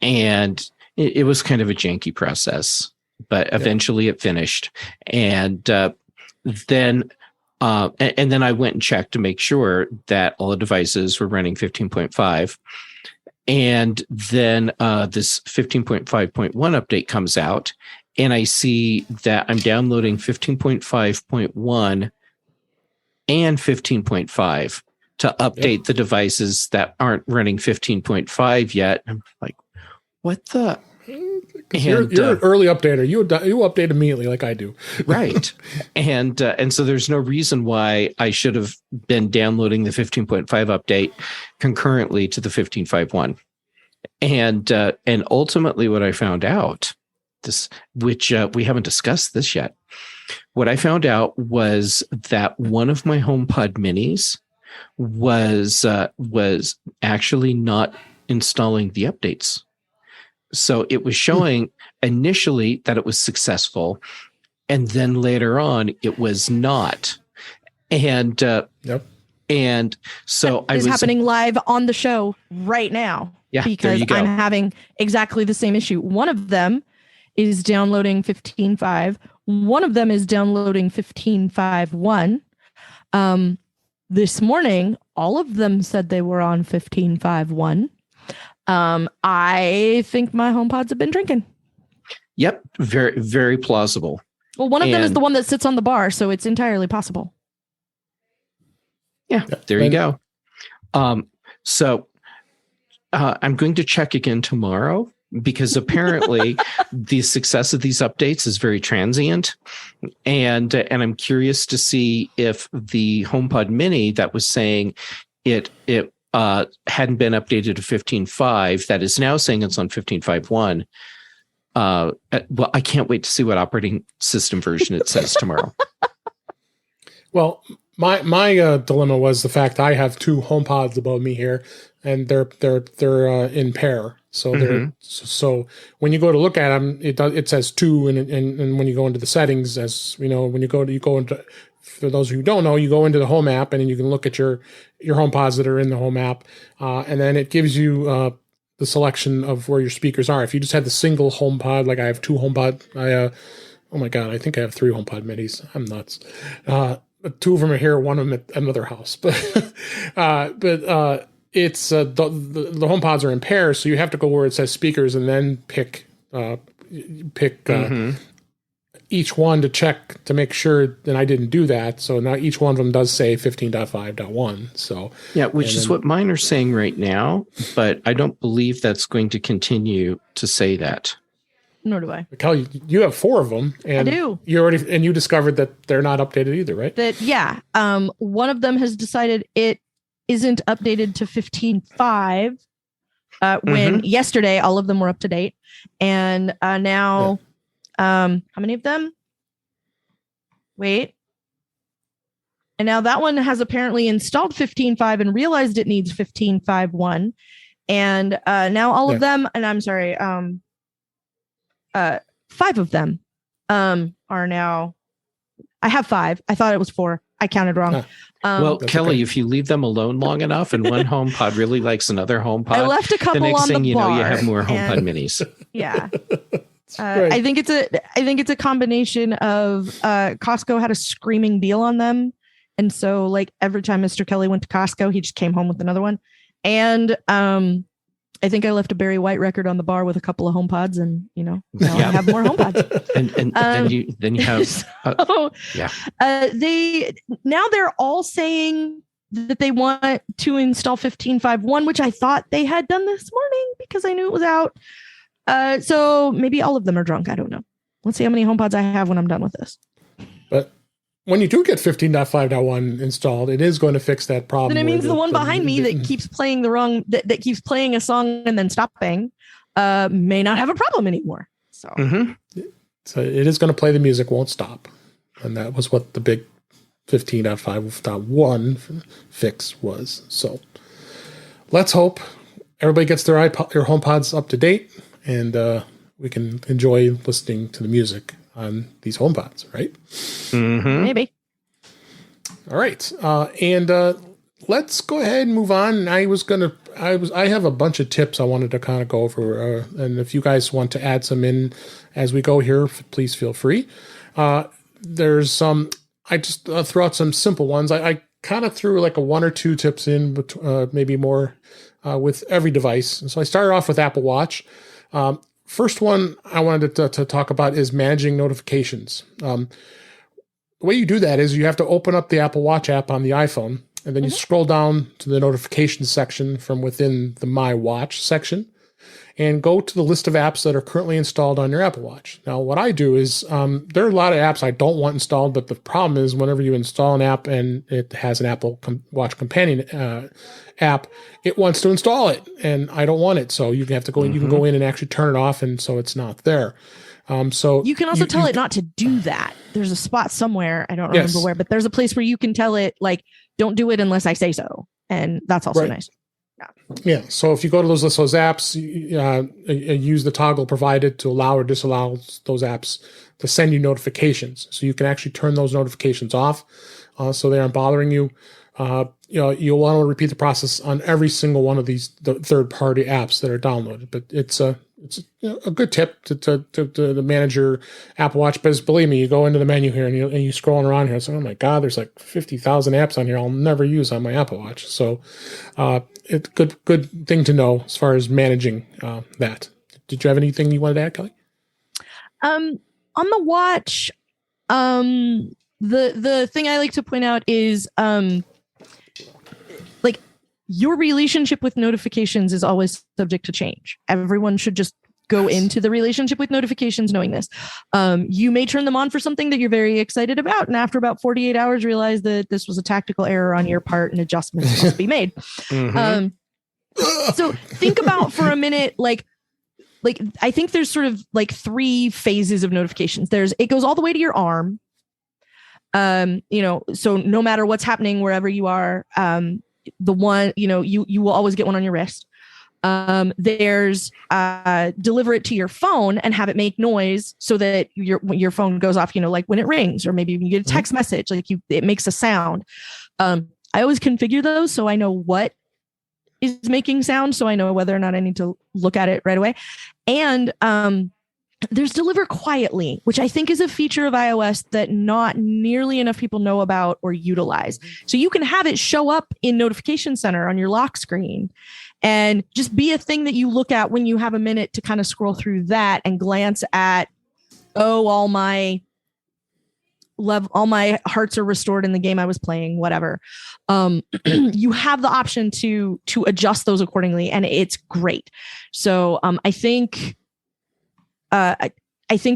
And it was kind of a janky process, but eventually it finished. And then I went and checked to make sure that all the devices were running 15.5. And then this 15.5.1 update comes out, and I see that I'm downloading 15.5.1 and 15.5 to update the devices that aren't running 15.5 yet. I'm like, what the? You're an early updater. You update immediately like I do. Right. And so there's no reason why I should have been downloading the 15.5 update concurrently to the 15.5.1. And ultimately what I found out, which we haven't discussed this yet, what I found out was that one of my HomePod minis was actually not installing the updates. So it was showing initially that it was successful, and then later on it was not. And and so it's happening live on the show right now. Yeah, because I'm having exactly the same issue. One of them is downloading 15.5. One of them is downloading 15.5.1. This morning, all of them said they were on 15.5.1. I think my HomePods have been drinking. Yep. Very, very plausible. Well, one of them is the one that sits on the bar, so it's entirely possible. Yeah, there you go. So I'm going to check again tomorrow, because apparently the success of these updates is very transient. And I'm curious to see if the HomePod mini that was saying it hadn't been updated to 15.5, that is now saying it's on 15.5.1. Well, I can't wait to see what operating system version it says tomorrow. Well, my dilemma was the fact I have 2 HomePods above me here, and they're in pair. So so when you go to look at them, it says 2, and when you go into the settings, as you know, when you go into, for those who don't know, you go into the Home app, and then you can look at your HomePods that are in the Home app, and then it gives you the selection of where your speakers are. If you just had the single HomePod, like I have 2 HomePod, oh my god, I think I have 3 HomePod minis. I'm nuts. 2 of them are here, 1 of them at another house, but it's the HomePods are in pairs, so you have to go where it says speakers and then pick each one to check to make sure. And I didn't do that, so now each one of them does say 15.5.1. So yeah, which is what mine are saying right now, but I don't believe that's going to continue to say that. Nor do I. Kelly, you have 4 of them, and I do. You discovered that they're not updated either, right? One of them has decided it isn't updated to 15.5 when yesterday all of them were up to date, and now how many of them? Wait. And now that one has apparently installed 15.5 and realized it needs 15.5.1, and now all of them, and I'm sorry, 5 of them are now. I have 5. I thought it was 4. I counted wrong. Well, Kelly, okay. If you leave them alone long enough, and one HomePod really likes another HomePod, I left a couple the next on thing the you bar, know, you have more HomePod minis. Yeah, I think it's a combination of Costco had a screaming deal on them, and so like every time Mr. Kelly went to Costco, he just came home with another one, and I think I left a Barry White record on the bar with a couple of HomePods, and now I have more HomePods. and then you have they're all saying that they want to install 15.5.1, which I thought they had done this morning because I knew it was out. So maybe all of them are drunk. I don't know. Let's see how many HomePods I have when I'm done with this. But when you do get 15.5.1 installed, it is going to fix that problem. Then it means the one behind me that keeps playing that keeps playing a song and then stopping may not have a problem anymore. So, so it is going to play the music, won't stop. And that was what the big 15.5.1 fix was. So let's hope everybody gets their HomePods up to date, and we can enjoy listening to the music on these HomePods, right? Maybe. All right. And let's go ahead and move on. I have a bunch of tips I wanted to kind of go over. And if you guys want to add some in as we go here, please feel free. There's some, I just throw out some simple ones. I kind of threw like a one or two tips in, but maybe more with every device. And so I started off with Apple Watch. First one I wanted to talk about is managing notifications. The way you do that is you have to open up the Apple Watch app on the iPhone, and then you scroll down to the notifications section from within the My Watch section, and go to the list of apps that are currently installed on your Apple Watch. Now, what I do is there are a lot of apps I don't want installed, but the problem is whenever you install an app and it has an Apple Watch companion app, it wants to install it, and I don't want it. So you have to go. You can go in and actually turn it off, and so it's not there. So you can also tell it not to do that. There's a spot somewhere, I don't remember where, but there's a place where you can tell it, like, don't do it unless I say so, and that's also nice. Yeah. So if you go to those apps, use the toggle provided to allow or disallow those apps to send you notifications. So you can actually turn those notifications off, so they aren't bothering you. You'll want to repeat the process on every single one of these third-party apps that are downloaded. But it's a good tip to manage your Apple Watch. But believe me, you go into the menu here and you scrolling around here. So, oh my God, there's like 50,000 apps on here I'll never use on my Apple Watch. So it's good thing to know as far as managing that. Did you have anything you wanted to add, Kelly? On the watch, the thing I like to point out is like your relationship with notifications is always subject to change. Everyone should just go into the relationship with notifications knowing this. You may turn them on for something that you're very excited about, and after about 48 hours realize that this was a tactical error on your part and adjustments must be made. So think about for a minute, like I think there's sort of like three phases of notifications. It goes all the way to your arm. So no matter what's happening wherever you are, the one, you will always get one on your wrist. There's deliver it to your phone and have it make noise so that your phone goes off, like when it rings, or maybe when you get a text message, it makes a sound. I always configure those so I know what is making sound, so I know whether or not I need to look at it right away. And there's deliver quietly, which I think is a feature of iOS that not nearly enough people know about or utilize. So you can have it show up in Notification Center on your lock screen and just be a thing that you look at when you have a minute to kind of scroll through that and glance at, all my hearts are restored in the game I was playing, whatever. You have the option to adjust those accordingly, and it's great. So I think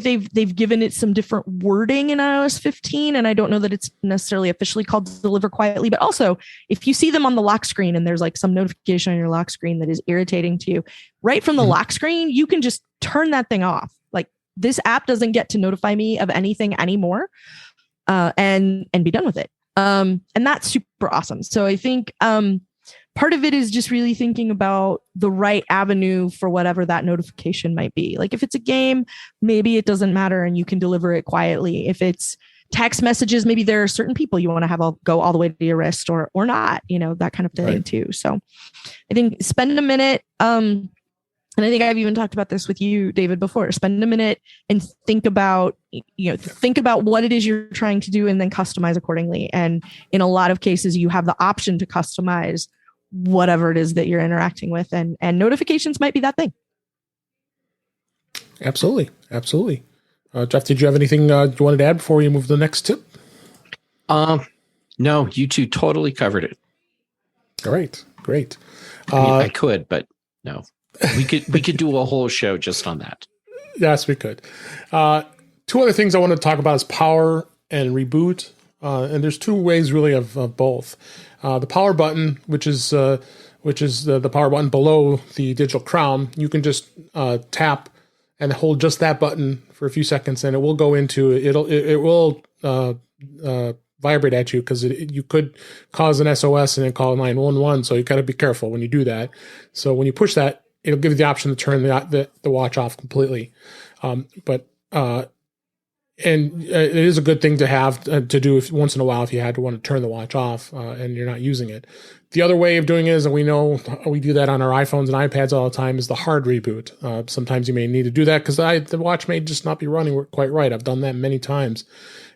they've given it some different wording in iOS 15, and I don't know that it's necessarily officially called Deliver Quietly, but also if you see them on the lock screen and there's like some notification on your lock screen that is irritating to you, right from the lock screen, you can just turn that thing off. Like, this app doesn't get to notify me of anything anymore, and be done with it. And that's super awesome. So I think part of it is just really thinking about the right avenue for whatever that notification might be. Like if it's a game, maybe it doesn't matter and you can deliver it quietly. If it's text messages, maybe there are certain people you want to have go all the way to your wrist or not, that kind of thing too. So I think spend a minute. And I think I've even talked about this with you, David, before. Spend a minute and think about what it is you're trying to do and then customize accordingly. And in a lot of cases, you have the option to customize whatever it is that you're interacting with, and notifications might be that thing. Absolutely. Jeff, did you have anything you wanted to add before we move to the next tip? No, you two totally covered it. All right, great. I could, but no, we could do a whole show just on that. Yes, we could. Two other things I want to talk about is Power and Reboot. and there's two ways really of both. The power button, which is the power button below the digital crown, you can just tap and hold just that button for a few seconds, and it will go into it will vibrate at you, because you could cause an SOS and then call 911. So you got to be careful when you do that. So when you push that, it'll give you the option to turn the watch off completely. And it is a good thing to have to do once in a while if you had to want to turn the watch off and you're not using it. The other way of doing it is, and we know we do that on our iPhones and iPads all the time, is the hard reboot. Sometimes you may need to do that because the watch may just not be running quite right. I've done that many times.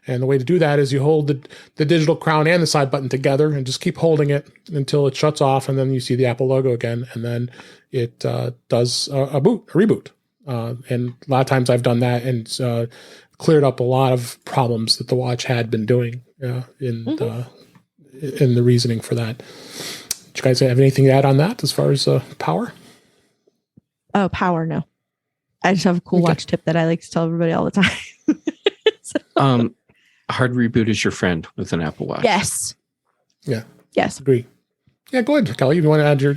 And the way to do that is you hold the digital crown and the side button together and just keep holding it until it shuts off, and then you see the Apple logo again, and then it does a reboot. And a lot of times I've done that and cleared up a lot of problems that the watch had been doing in the reasoning for that. Do you guys have anything to add on that as far as power? Oh, power, no. I just have a cool watch tip that I like to tell everybody all the time. Hard reboot is your friend with an Apple Watch. Yes. Yeah. Yes. Agree. Yeah, go ahead, Kelly. If you want to add your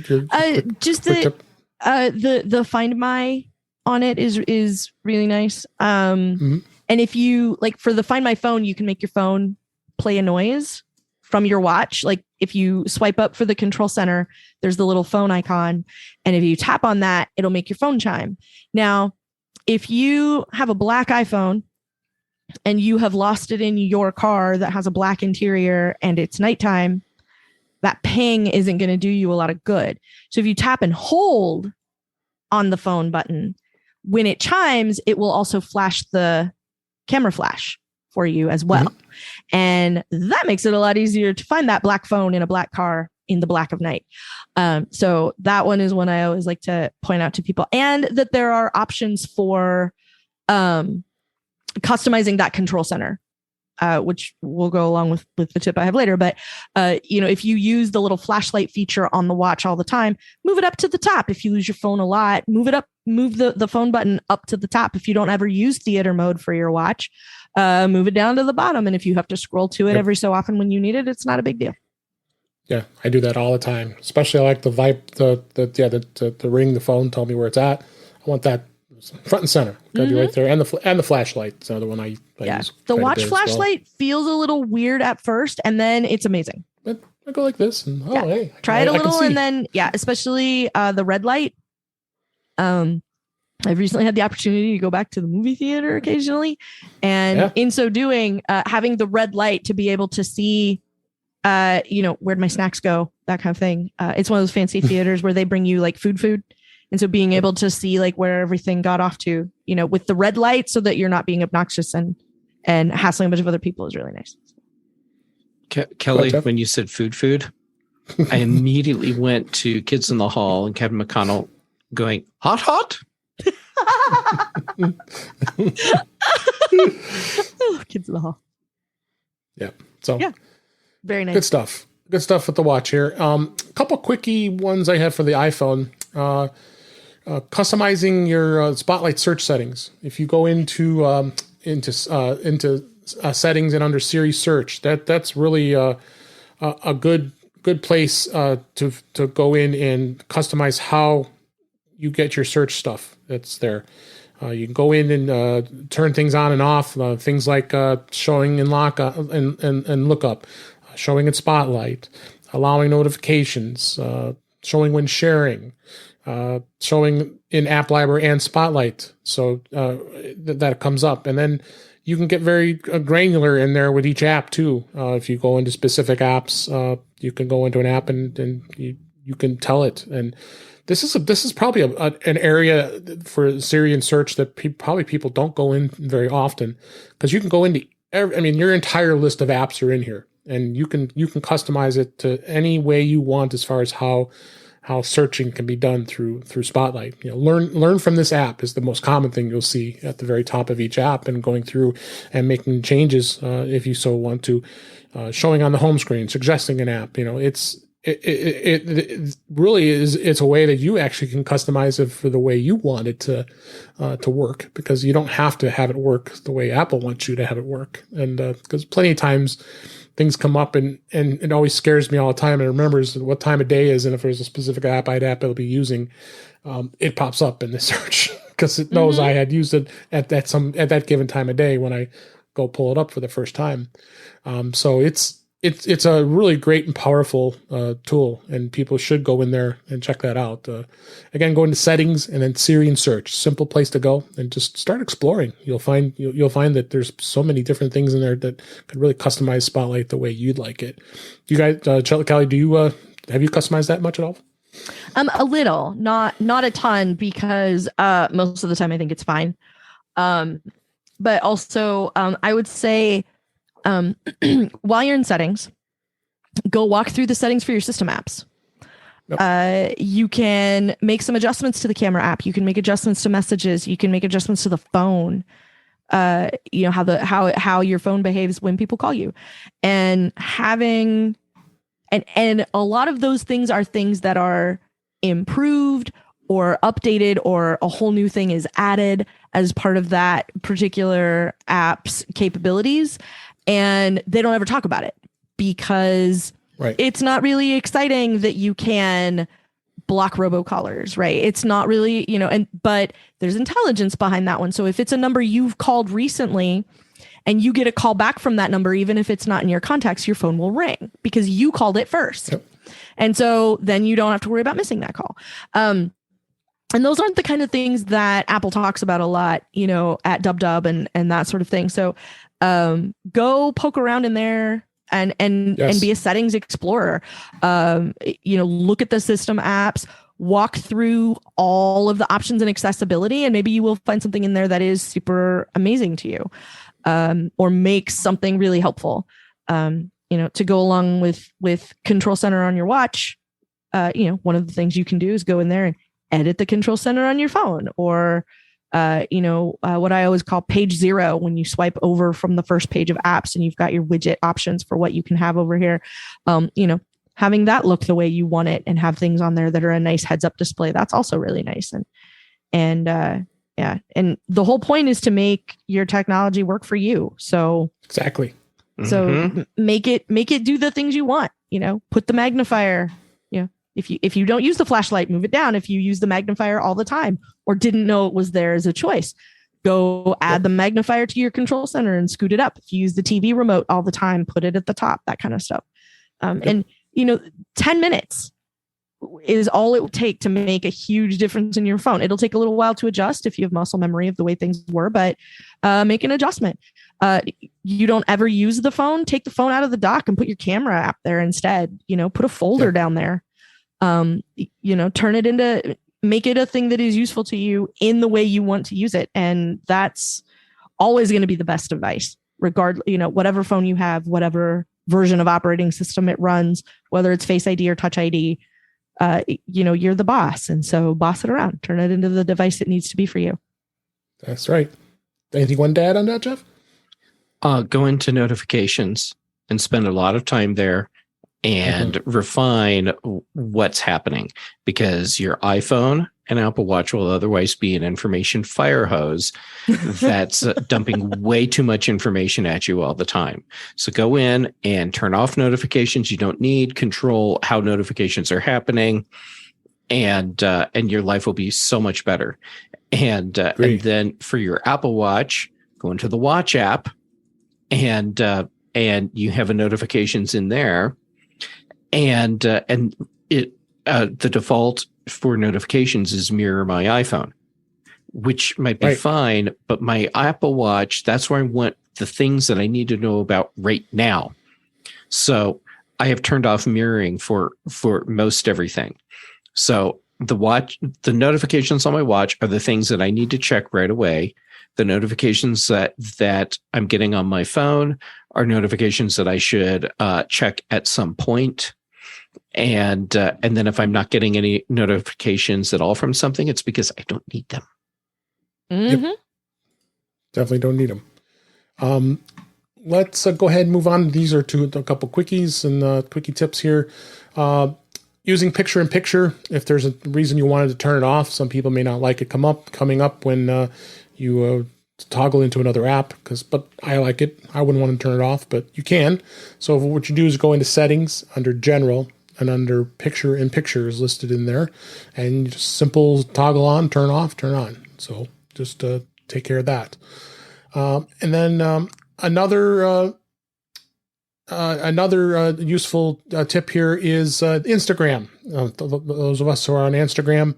just the Find My on it is really nice. And if you like, for the Find My phone, you can make your phone play a noise from your watch. Like if you swipe up for the control center, there's the little phone icon, and if you tap on that, it'll make your phone chime. Now, if you have a black iPhone and you have lost it in your car that has a black interior and it's nighttime, that ping isn't going to do you a lot of good. So if you tap and hold on the phone button, when it chimes, it will also flash the camera flash for you as well. And that makes it a lot easier to find that black phone in a black car in the black of night. So that one is one I always like to point out to people, and that there are options for customizing that control center, which will go along with the tip I have later. But, if you use the little flashlight feature on the watch all the time, move it up to the top. If you lose your phone a lot, move the phone button up to the top. If you don't ever use theater mode for your watch, move it down to the bottom. And if you have to scroll to it every so often when you need it, it's not a big deal. Yeah, I do that all the time. Especially I like the ring the phone, tell me where it's at. I want that front and center. Gotta be right there, and the flashlight. It's another one I use. The watch flashlight feels a little weird at first, and then it's amazing. But I go like this, and hey, try it a little, and then especially the red light. I've recently had the opportunity to go back to the movie theater occasionally, and in so doing, having the red light to be able to see, where'd my snacks go, that kind of thing. It's one of those fancy theaters where they bring you like food. And so being able to see like where everything got off to, with the red light, so that you're not being obnoxious and hassling a bunch of other people, is really nice. Kelly, when you said food, I immediately went to Kids in the Hall and Kevin McConnell going, hot? Kids in the Hall. Yeah. So very nice. Good stuff. Good stuff with the watch here. A couple quickie ones I have for the iPhone. Customizing your Spotlight search settings. If you go into settings and under Siri search, that's really a good place to go in and customize how you get your search stuff that's there. You can go in and turn things on and off. Things like showing in lock and lookup, showing in Spotlight, allowing notifications, showing when sharing, showing in App Library and Spotlight, so that comes up. And then you can get very granular in there with each app too. If you go into specific apps, you can go into an app and you can tell it. And this is probably an area for Siri and search that people don't go in very often, because you can go into your entire list of apps are in here, and you can customize it to any way you want as far as how searching can be done through Spotlight. Learn from this app is the most common thing you'll see at the very top of each app, and going through and making changes if you so want to, showing on the home screen, suggesting an app. it really is. It's a way that you actually can customize it for the way you want it to work, because you don't have to have it work the way Apple wants you to have it work. And because plenty of times things come up and it always scares me all the time. And it remembers what time of day is, and if there's a specific app I'll be using, it pops up in the search because it knows I had used it at that given time of day when I go pull it up for the first time. So it's a really great and powerful tool, and people should go in there and check that out. Again, go into settings and then Siri and search. Simple place to go, and just start exploring. You'll find that there's so many different things in there that could really customize Spotlight the way you'd like it. You guys, Kelly, do you have you customized that much at all? A little, not a ton, because most of the time I think it's fine. But also, I would say, while you're in settings, go walk through the settings for your system apps. Yep. You can make some adjustments to the camera app. You can make adjustments to messages. You can make adjustments to the phone. You know, how your phone behaves when people call you, and having, and a lot of those things are things that are improved or updated, or a whole new thing is added as part of that particular app's capabilities. And they don't ever talk about it because it's not really exciting that you can block robocallers, right? It's not really, you know, but there's intelligence behind that one. So if it's a number you've called recently and you get a call back from that number, even if it's not in your contacts, your phone will ring because you called it first. Yep. And so then you don't have to worry about missing that call. And those aren't the kind of things that Apple talks about a lot, you know, at DubDub and that sort of thing. So go poke around in there and be a settings explorer. You know, look at the system apps, walk through all of the options and accessibility, and maybe you will find something in there that is super amazing to you, or makes something really helpful. You know, to go along with Control Center on your watch. You know, one of the things you can do is go in there and edit the Control Center on your phone, or what I always call page 0, when you swipe over from the first page of apps and you've got your widget options for what you can have over here. You know, having that look the way you want it and have things on there that are a nice heads up display. That's also really nice. And the whole point is to make your technology work for you. So exactly. So make it do the things you want, you know, put the magnifier, you know, if you don't use the flashlight, move it down. If you use the magnifier all the time or didn't know it was there as a choice, go add the magnifier to your Control Center and scoot it up. If you use the TV remote all the time, put it at the top, that kind of stuff. And, you know, 10 minutes is all it will take to make a huge difference in your phone. It'll take a little while to adjust if you have muscle memory of the way things were, but make an adjustment. You don't ever use the phone, take the phone out of the dock and put your camera app there instead. You know, put a folder down there. You know, make it a thing that is useful to you in the way you want to use it. And that's always going to be the best advice, regardless, you know, whatever phone you have, whatever version of operating system it runs, whether it's Face ID or Touch ID, you know, you're the boss. And so boss it around, turn it into the device it needs to be for you. That's right. Anything you want to add on that, Jeff? Go into notifications and spend a lot of time there and refine what's happening, because your iPhone and Apple Watch will otherwise be an information fire hose that's dumping way too much information at you all the time. So go in and turn off notifications you don't need, control how notifications are happening, and your life will be so much better. And then for your Apple Watch, go into the Watch app, and you have a notifications in there. And it the default for notifications is mirror my iPhone, which might be fine, but my Apple Watch, that's where I want the things that I need to know about right now. So I have turned off mirroring for most everything. So the notifications on my watch are the things that I need to check right away. The notifications that I'm getting on my phone are notifications that I should check at some point. And then if I'm not getting any notifications at all from something, it's because I don't need them. Mm-hmm. Yep. Definitely don't need them. let's go ahead and move on. These are a couple quickies and quickie tips here. Using picture-in-picture, if there's a reason you wanted to turn it off, some people may not like it coming up when you toggle into another app, but I like it. I wouldn't want to turn it off, but you can. So what you do is go into settings under general, and under picture-in-picture is listed in there, and just simple toggle on, turn off, turn on. So just take care of that. And then another useful tip here is Instagram. Those of us who are on Instagram,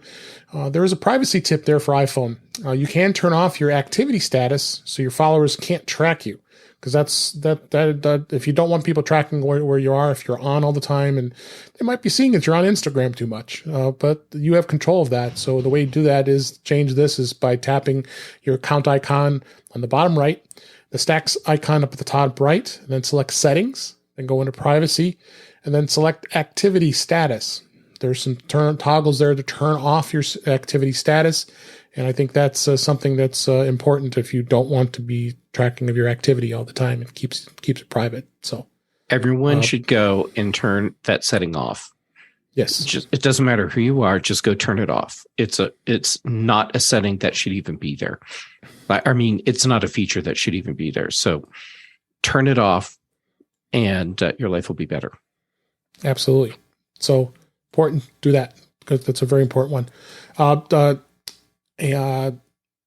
there is a privacy tip there for iPhone. You can turn off your activity status so your followers can't track you, because that if you don't want people tracking where you are, if you're on all the time, and they might be seeing that you're on Instagram too much, but you have control of that. So the way you do that is change this is by tapping your account icon on the bottom right, the stacks icon up at the top right, and then select settings, then go into privacy, and then select activity status. There's some toggles there to turn off your activity status. And I think that's something that's important if you don't want to be tracking of your activity all the time. It keeps it private. So everyone should go and turn that setting off. Yes. It doesn't matter who you are. Just go turn it off. It's not a setting that should even be there. I mean, it's not a feature that should even be there. So turn it off and your life will be better. Absolutely. So important to do that, because that's a very important one.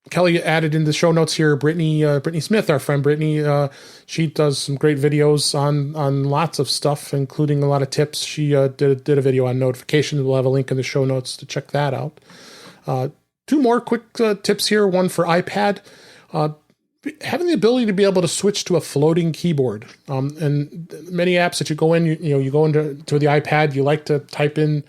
Kelly added in the show notes here, Brittany Smith, our friend Brittany. She does some great videos on lots of stuff, including a lot of tips. She did a video on notifications. We'll have a link in the show notes to check that out. Two more quick tips here. One for iPad. Having the ability to be able to switch to a floating keyboard. And many apps that you go in, you go into the iPad, you like to type in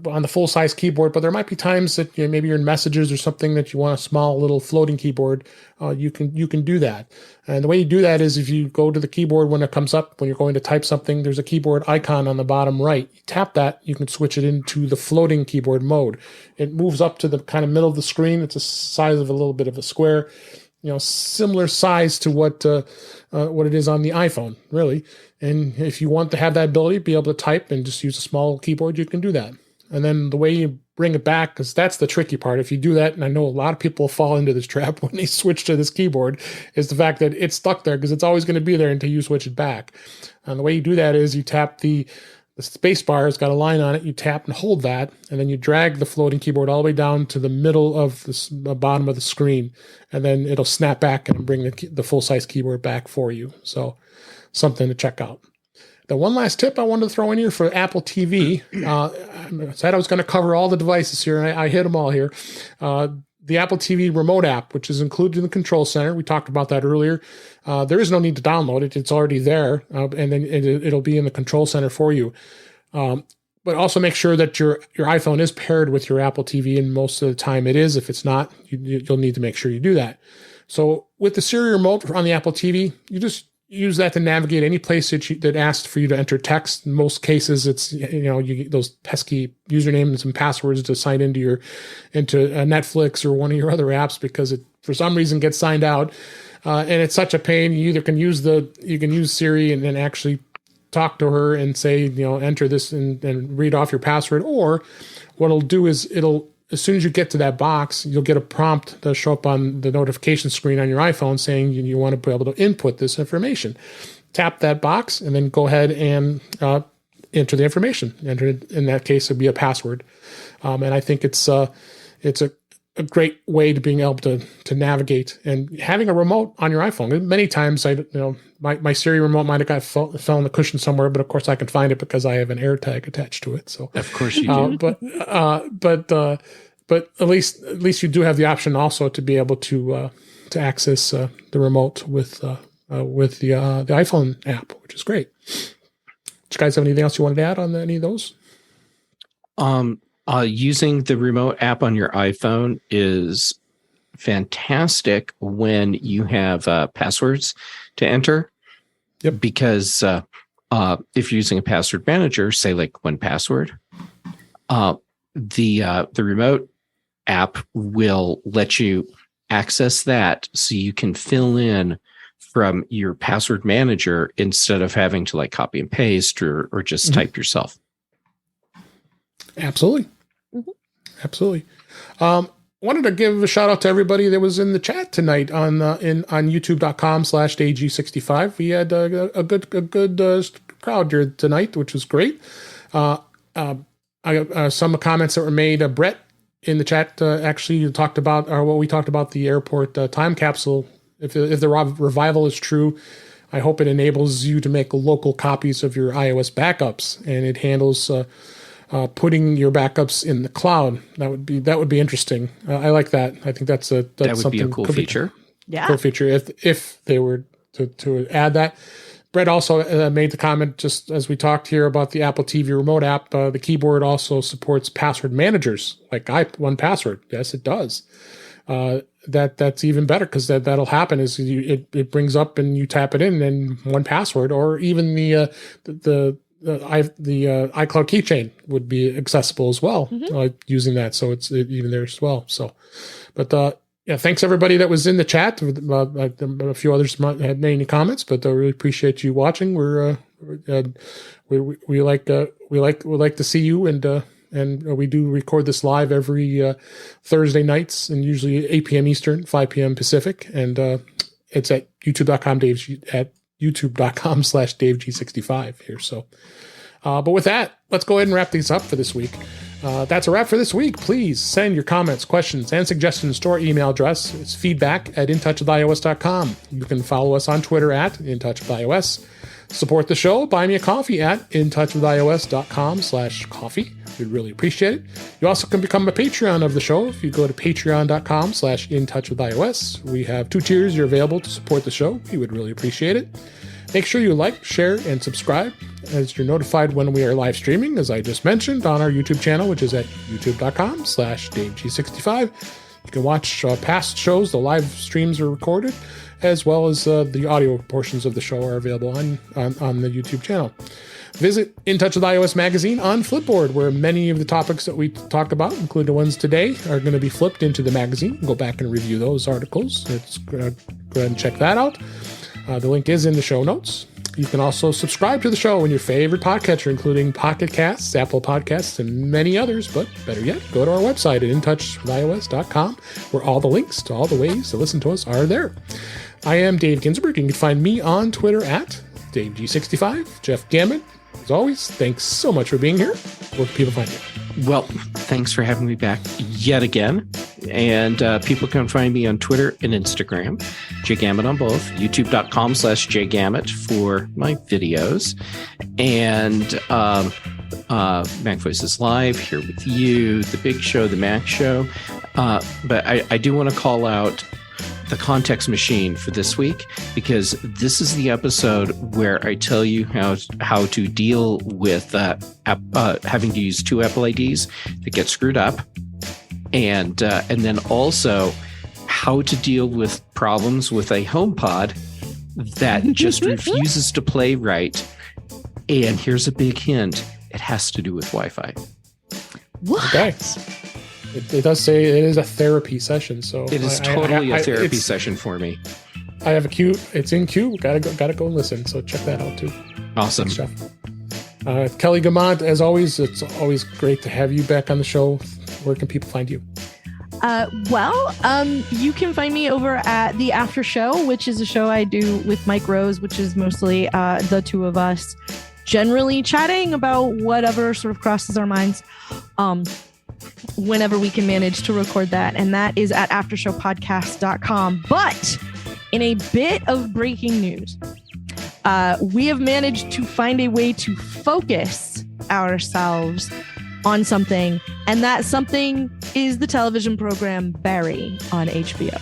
on the full-size keyboard, but there might be times that maybe you're in messages or something that you want a small little floating keyboard. You can do that. And the way you do that is if you go to the keyboard when it comes up, when you're going to type something, there's a keyboard icon on the bottom right. You tap that, you can switch it into the floating keyboard mode. It moves up to the kind of middle of the screen. It's the size of a little bit of a square, similar size to what it is on the iPhone, really. And if you want to have that ability, be able to type and just use a small keyboard, you can do that. And then the way you bring it back, because that's the tricky part. If you do that, and I know a lot of people fall into this trap when they switch to this keyboard, is the fact that it's stuck there because it's always going to be there until you switch it back. And the way you do that is you tap the space bar, it's got a line on it, you tap and hold that, and then you drag the floating keyboard all the way down to the middle of the bottom of the screen, and then it'll snap back and bring the full-size keyboard back for you. So something to check out. The one last tip I wanted to throw in here for Apple TV. I said I was going to cover all the devices here, and I hit them all here. The Apple TV remote app, which is included in the control center. We talked about that earlier. There is no need to download it. It's already there, and then it'll be in the control center for you. But also make sure that your iPhone is paired with your Apple TV, and most of the time it is. If it's not, you'll need to make sure you do that. So with the Siri remote on the Apple TV, you just use that to navigate any place that asks for you to enter text. In most cases, it's you get those pesky usernames and passwords to sign into Netflix or one of your other apps, because it for some reason gets signed out, and it's such a pain. You either can use Siri and then actually talk to her and say enter this and read off your password, or what it'll do is as soon as you get to that box, you'll get a prompt that'll show up on the notification screen on your iPhone saying you want to be able to input this information. Tap that box and then go ahead and enter the information. In that case, it'd be a password. And I think it's a great way to being able to navigate, and having a remote on your iPhone. Many times, my Siri remote might have fell in the cushion somewhere, but of course I can find it because I have an AirTag attached to it. So of course you do. But at least you do have the option also to be able to access the remote with the iPhone app, which is great. Do you guys have anything else you wanted to add on any of those? Using the remote app on your iPhone is fantastic when you have passwords to enter. Yep. Because if you're using a password manager, say like 1Password, the remote app will let you access that so you can fill in from your password manager instead of having to like copy and paste or just type yourself. Absolutely. Absolutely. Wanted to give a shout out to everybody that was in the chat tonight on youtube.com/DayG65. We had a good crowd here tonight, which was great. Some comments that were made. Brett in the chat actually talked about what we talked about, the airport time capsule. If the revival is true, I hope it enables you to make local copies of your iOS backups, and it handles putting your backups in the cloud. That would be interesting. I like that. I think that would something be a cool feature. Cool feature if they were to add that. Brett also made the comment, just as we talked here about the Apple TV remote app, the keyboard also supports password managers like 1Password. Yes, it does. That's even better, because that'll happen is it brings up and you tap it in, and 1Password, or even the iCloud keychain would be accessible as well, using that. So it's even there as well. So, but yeah, thanks everybody that was in the chat. A few others had made any comments, but I really appreciate you watching. We like to see you, and we do record this live every Thursday nights, and usually 8 p.m. Eastern, 5 p.m. Pacific, and it's at youtube.com/DaveG65 here. So, but with that, let's go ahead and wrap these up for this week. That's a wrap for this week. Please send your comments, questions, and suggestions to our email address. It's feedback@intouchwithios.com. You can follow us on Twitter @intouchwithios. Support the show. Buy me a coffee at intouchwithios.com/coffee. We'd really appreciate it. You also can become a Patreon of the show if you go to patreon.com/intouchwithios. We have 2 tiers you're available to support the show. We would really appreciate it. Make sure you like, share, and subscribe, as you're notified when we are live streaming, as I just mentioned, on our YouTube channel, which is at youtube.com/DaveG65. You can watch past shows. The live streams are recorded, as well as the audio portions of the show are available on the YouTube channel. Visit In Touch with iOS magazine on Flipboard, where many of the topics that we talked about, including the ones today, are going to be flipped into the magazine. Go back and review those articles. Let's go ahead and check that out. The link is in the show notes. You can also subscribe to the show in your favorite podcatcher, including Pocket Casts, Apple Podcasts, and many others. But better yet, go to our website at intouchwithios.com, where all the links to all the ways to listen to us are there. I am Dave Ginsburg. You can find me on Twitter at DaveG65. Jeff Gamet, as always, thanks so much for being here. Where can people find you? Well, thanks for having me back yet again. And people can find me on Twitter and Instagram, JGamet on both, youtube.com/JGamet for my videos. And Mac Voices Live here with you, The Big Show, The Mac Show. But I do want to call out the context machine for this week, because this is the episode where I tell you how to deal with having to use 2 Apple IDs that get screwed up, and then also how to deal with problems with a HomePod that just refuses to play right. And here's a big hint: it has to do with Wi-Fi. What? Okay. It does say it is a therapy session, so it is totally a therapy session for me. I have a queue. It's in queue. Gotta go and listen. So check that out too. Awesome. Thanks, Jeff. Kelly Guimont, as always, it's always great to have you back on the show. Where can people find you? You can find me over at The After Show, which is a show I do with Mike Rose, which is mostly the 2 of us generally chatting about whatever sort of crosses our minds. Whenever we can manage to record that, and that is at aftershowpodcast.com. But in a bit of breaking news, we have managed to find a way to focus ourselves on something, and that something is the television program Barry on HBO.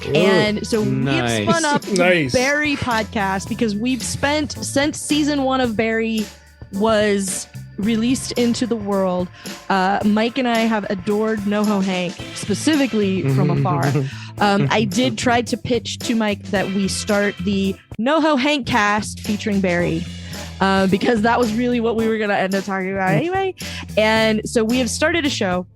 Ooh, and so nice. We've spun up the Barry podcast, because we've spent, since season 1 of Barry was released into the world, Mike and I have adored NoHo Hank, specifically from afar. I did try to pitch to Mike that we start the NoHo Hank cast featuring Barry, because that was really what we were going to end up talking about anyway. And so we have started a show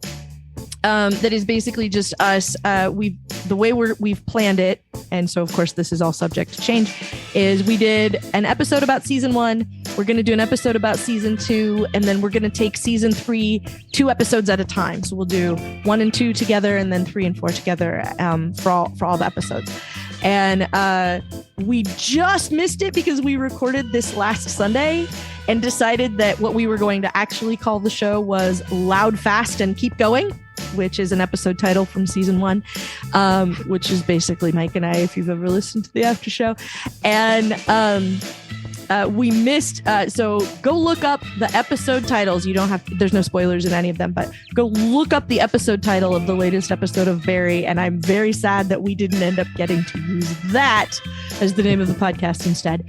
that is basically just us. The way we've planned it and so of course this is all subject to change, is we did an episode about season 1. We're going to do an episode about season 2, and then we're going to take season 3 2 episodes at a time. So we'll do 1 and 2 together, and then 3 and 4 together for all the episodes. And we just missed it because we recorded this last Sunday and decided that what we were going to actually call the show was Loud, Fast, and Keep Going, which is an episode title from season 1, which is basically Mike and I, if you've ever listened to the after show. And we missed, so go look up the episode titles. You don't have, there's no spoilers in any of them, but go look up the episode title of the latest episode of Barry. And I'm very sad that we didn't end up getting to use that as the name of the podcast instead,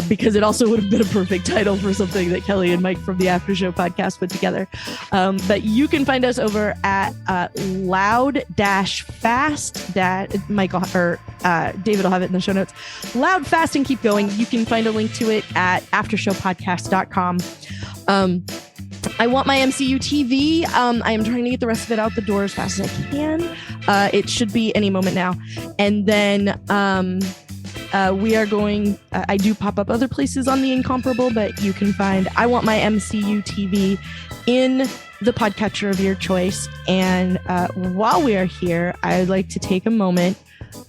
because it also would have been a perfect title for something that Kelly and Mike from the After Show podcast put together. But you can find us over at loud-fast, Michael or David will have it in the show notes. Loud, Fast, and Keep Going. You can find a link to it at aftershowpodcast.com. I want my MCU TV. I am trying to get the rest of it out the door as fast as I can. It should be any moment now. And then we are going, I do pop up other places on the Incomparable, but you can find I Want My MCU TV in the podcatcher of your choice. And while we are here, I'd like to take a moment,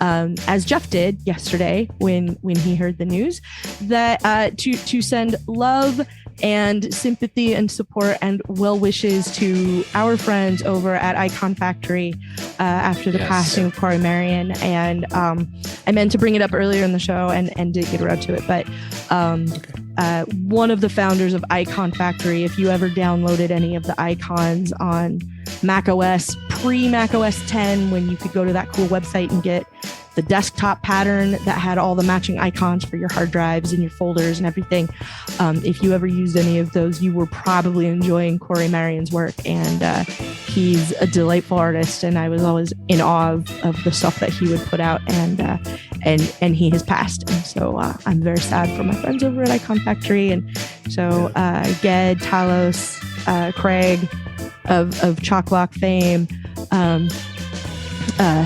as Jeff did yesterday when he heard the news, that to send love and sympathy and support and well wishes to our friends over at Icon Factory after the passing of Corey Marion. And I meant to bring it up earlier in the show and didn't get around to it, but one of the founders of Icon Factory, if you ever downloaded any of the icons on Mac OS, pre-Mac OS 10, when you could go to that cool website and get the desktop pattern that had all the matching icons for your hard drives and your folders and everything. If you ever used any of those, you were probably enjoying Corey Marion's work. And he's a delightful artist, and I was always in awe of the stuff that he would put out. And he has passed. And so I'm very sad for my friends over at Icon Factory. And so Ged, Talos, Craig of Chalk Block fame,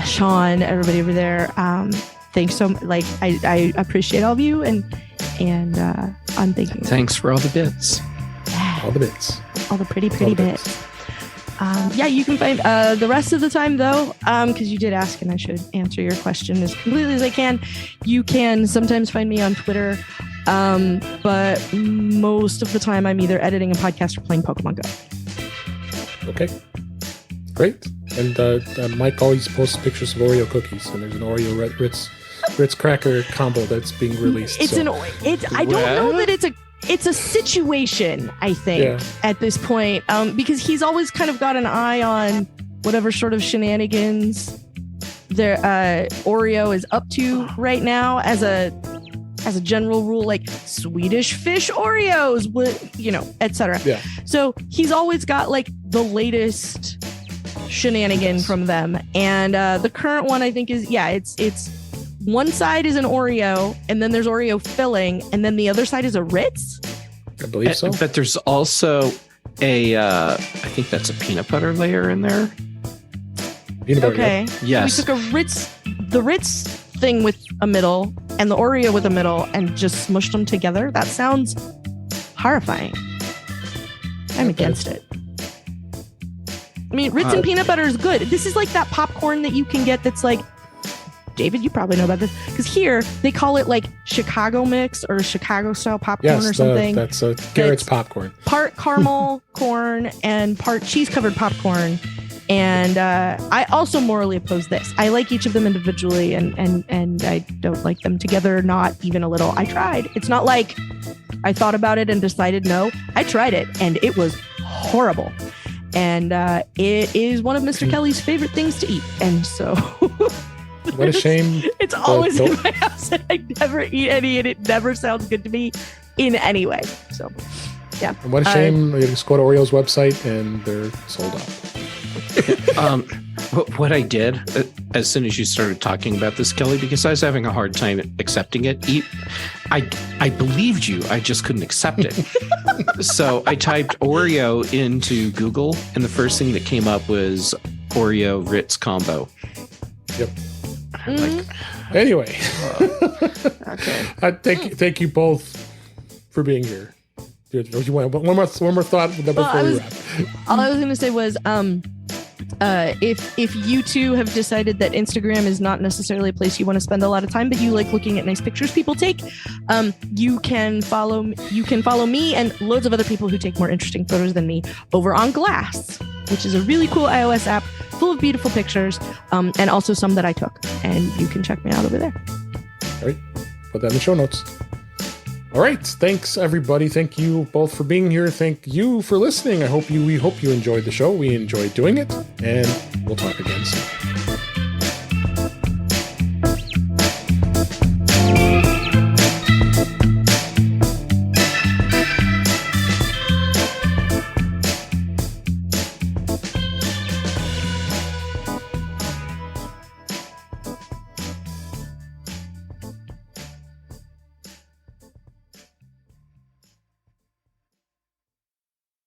Sean, everybody over there. Thanks so much. Like, I appreciate all of you, and I'm thinking. Thanks for all the bits. All the bits. All the pretty bits. Yeah, you can find the rest of the time, though, because you did ask, and I should answer your question as completely as I can. You can sometimes find me on Twitter, but most of the time I'm either editing a podcast or playing Pokemon Go. Okay, great. And Mike always posts pictures of Oreo cookies, and there's an Oreo Ritz cracker combo that's being released. I don't know that it's a situation, I think, at this point, because he's always kind of got an eye on whatever sort of shenanigans Oreo is up to right now, as a general rule, like Swedish fish Oreos, etc. Yeah. So he's always got like the latest shenanigan from them, and the current one I think is it's one side is an Oreo, and then there's Oreo filling, and then the other side is a Ritz. I believe so. But there's also I think that's a peanut butter layer in there. Peanut butter, okay. Yeah. Yes. So we took the Ritz thing with a middle and the Oreo with a middle and just smushed them together. That sounds horrifying. I'm against it. I mean, Ritz and peanut butter is good. This is like that popcorn that you can get that's like, David, you probably know about this, because here they call it like Chicago mix or Chicago style popcorn or something. That's Garrett's popcorn. Part caramel corn and part cheese covered popcorn. And I also morally oppose this. I like each of them individually, and I don't like them together, not even a little. I tried. It's not like I thought about it and decided no. I tried it, and it was horrible. And it is one of Mr. Kelly's favorite things to eat. And so... What a shame. It's always in my house, and I never eat any, and it never sounds good to me in any way. So, yeah. And what a shame. You just go to Oreo's website, and they're sold out. What I did as soon as you started talking about this, Kelly, because I was having a hard time accepting it. I believed you. I just couldn't accept it. So I typed Oreo into Google, and the first thing that came up was Oreo Ritz combo. Yep. Like, Anyway, Okay. thank you both for being here. You want one more thought before we wrap? All I was going to say was, if you two have decided that Instagram is not necessarily a place you want to spend a lot of time, but you like looking at nice pictures people take, you can follow me and loads of other people who take more interesting photos than me over on Glass, which is a really cool iOS app full of beautiful pictures, and also some that I took. And you can check me out over there. All right, put that in the show notes. All right, thanks everybody. Thank you both for being here. Thank you for listening. We hope you enjoyed the show. We enjoyed doing it, and we'll talk again soon.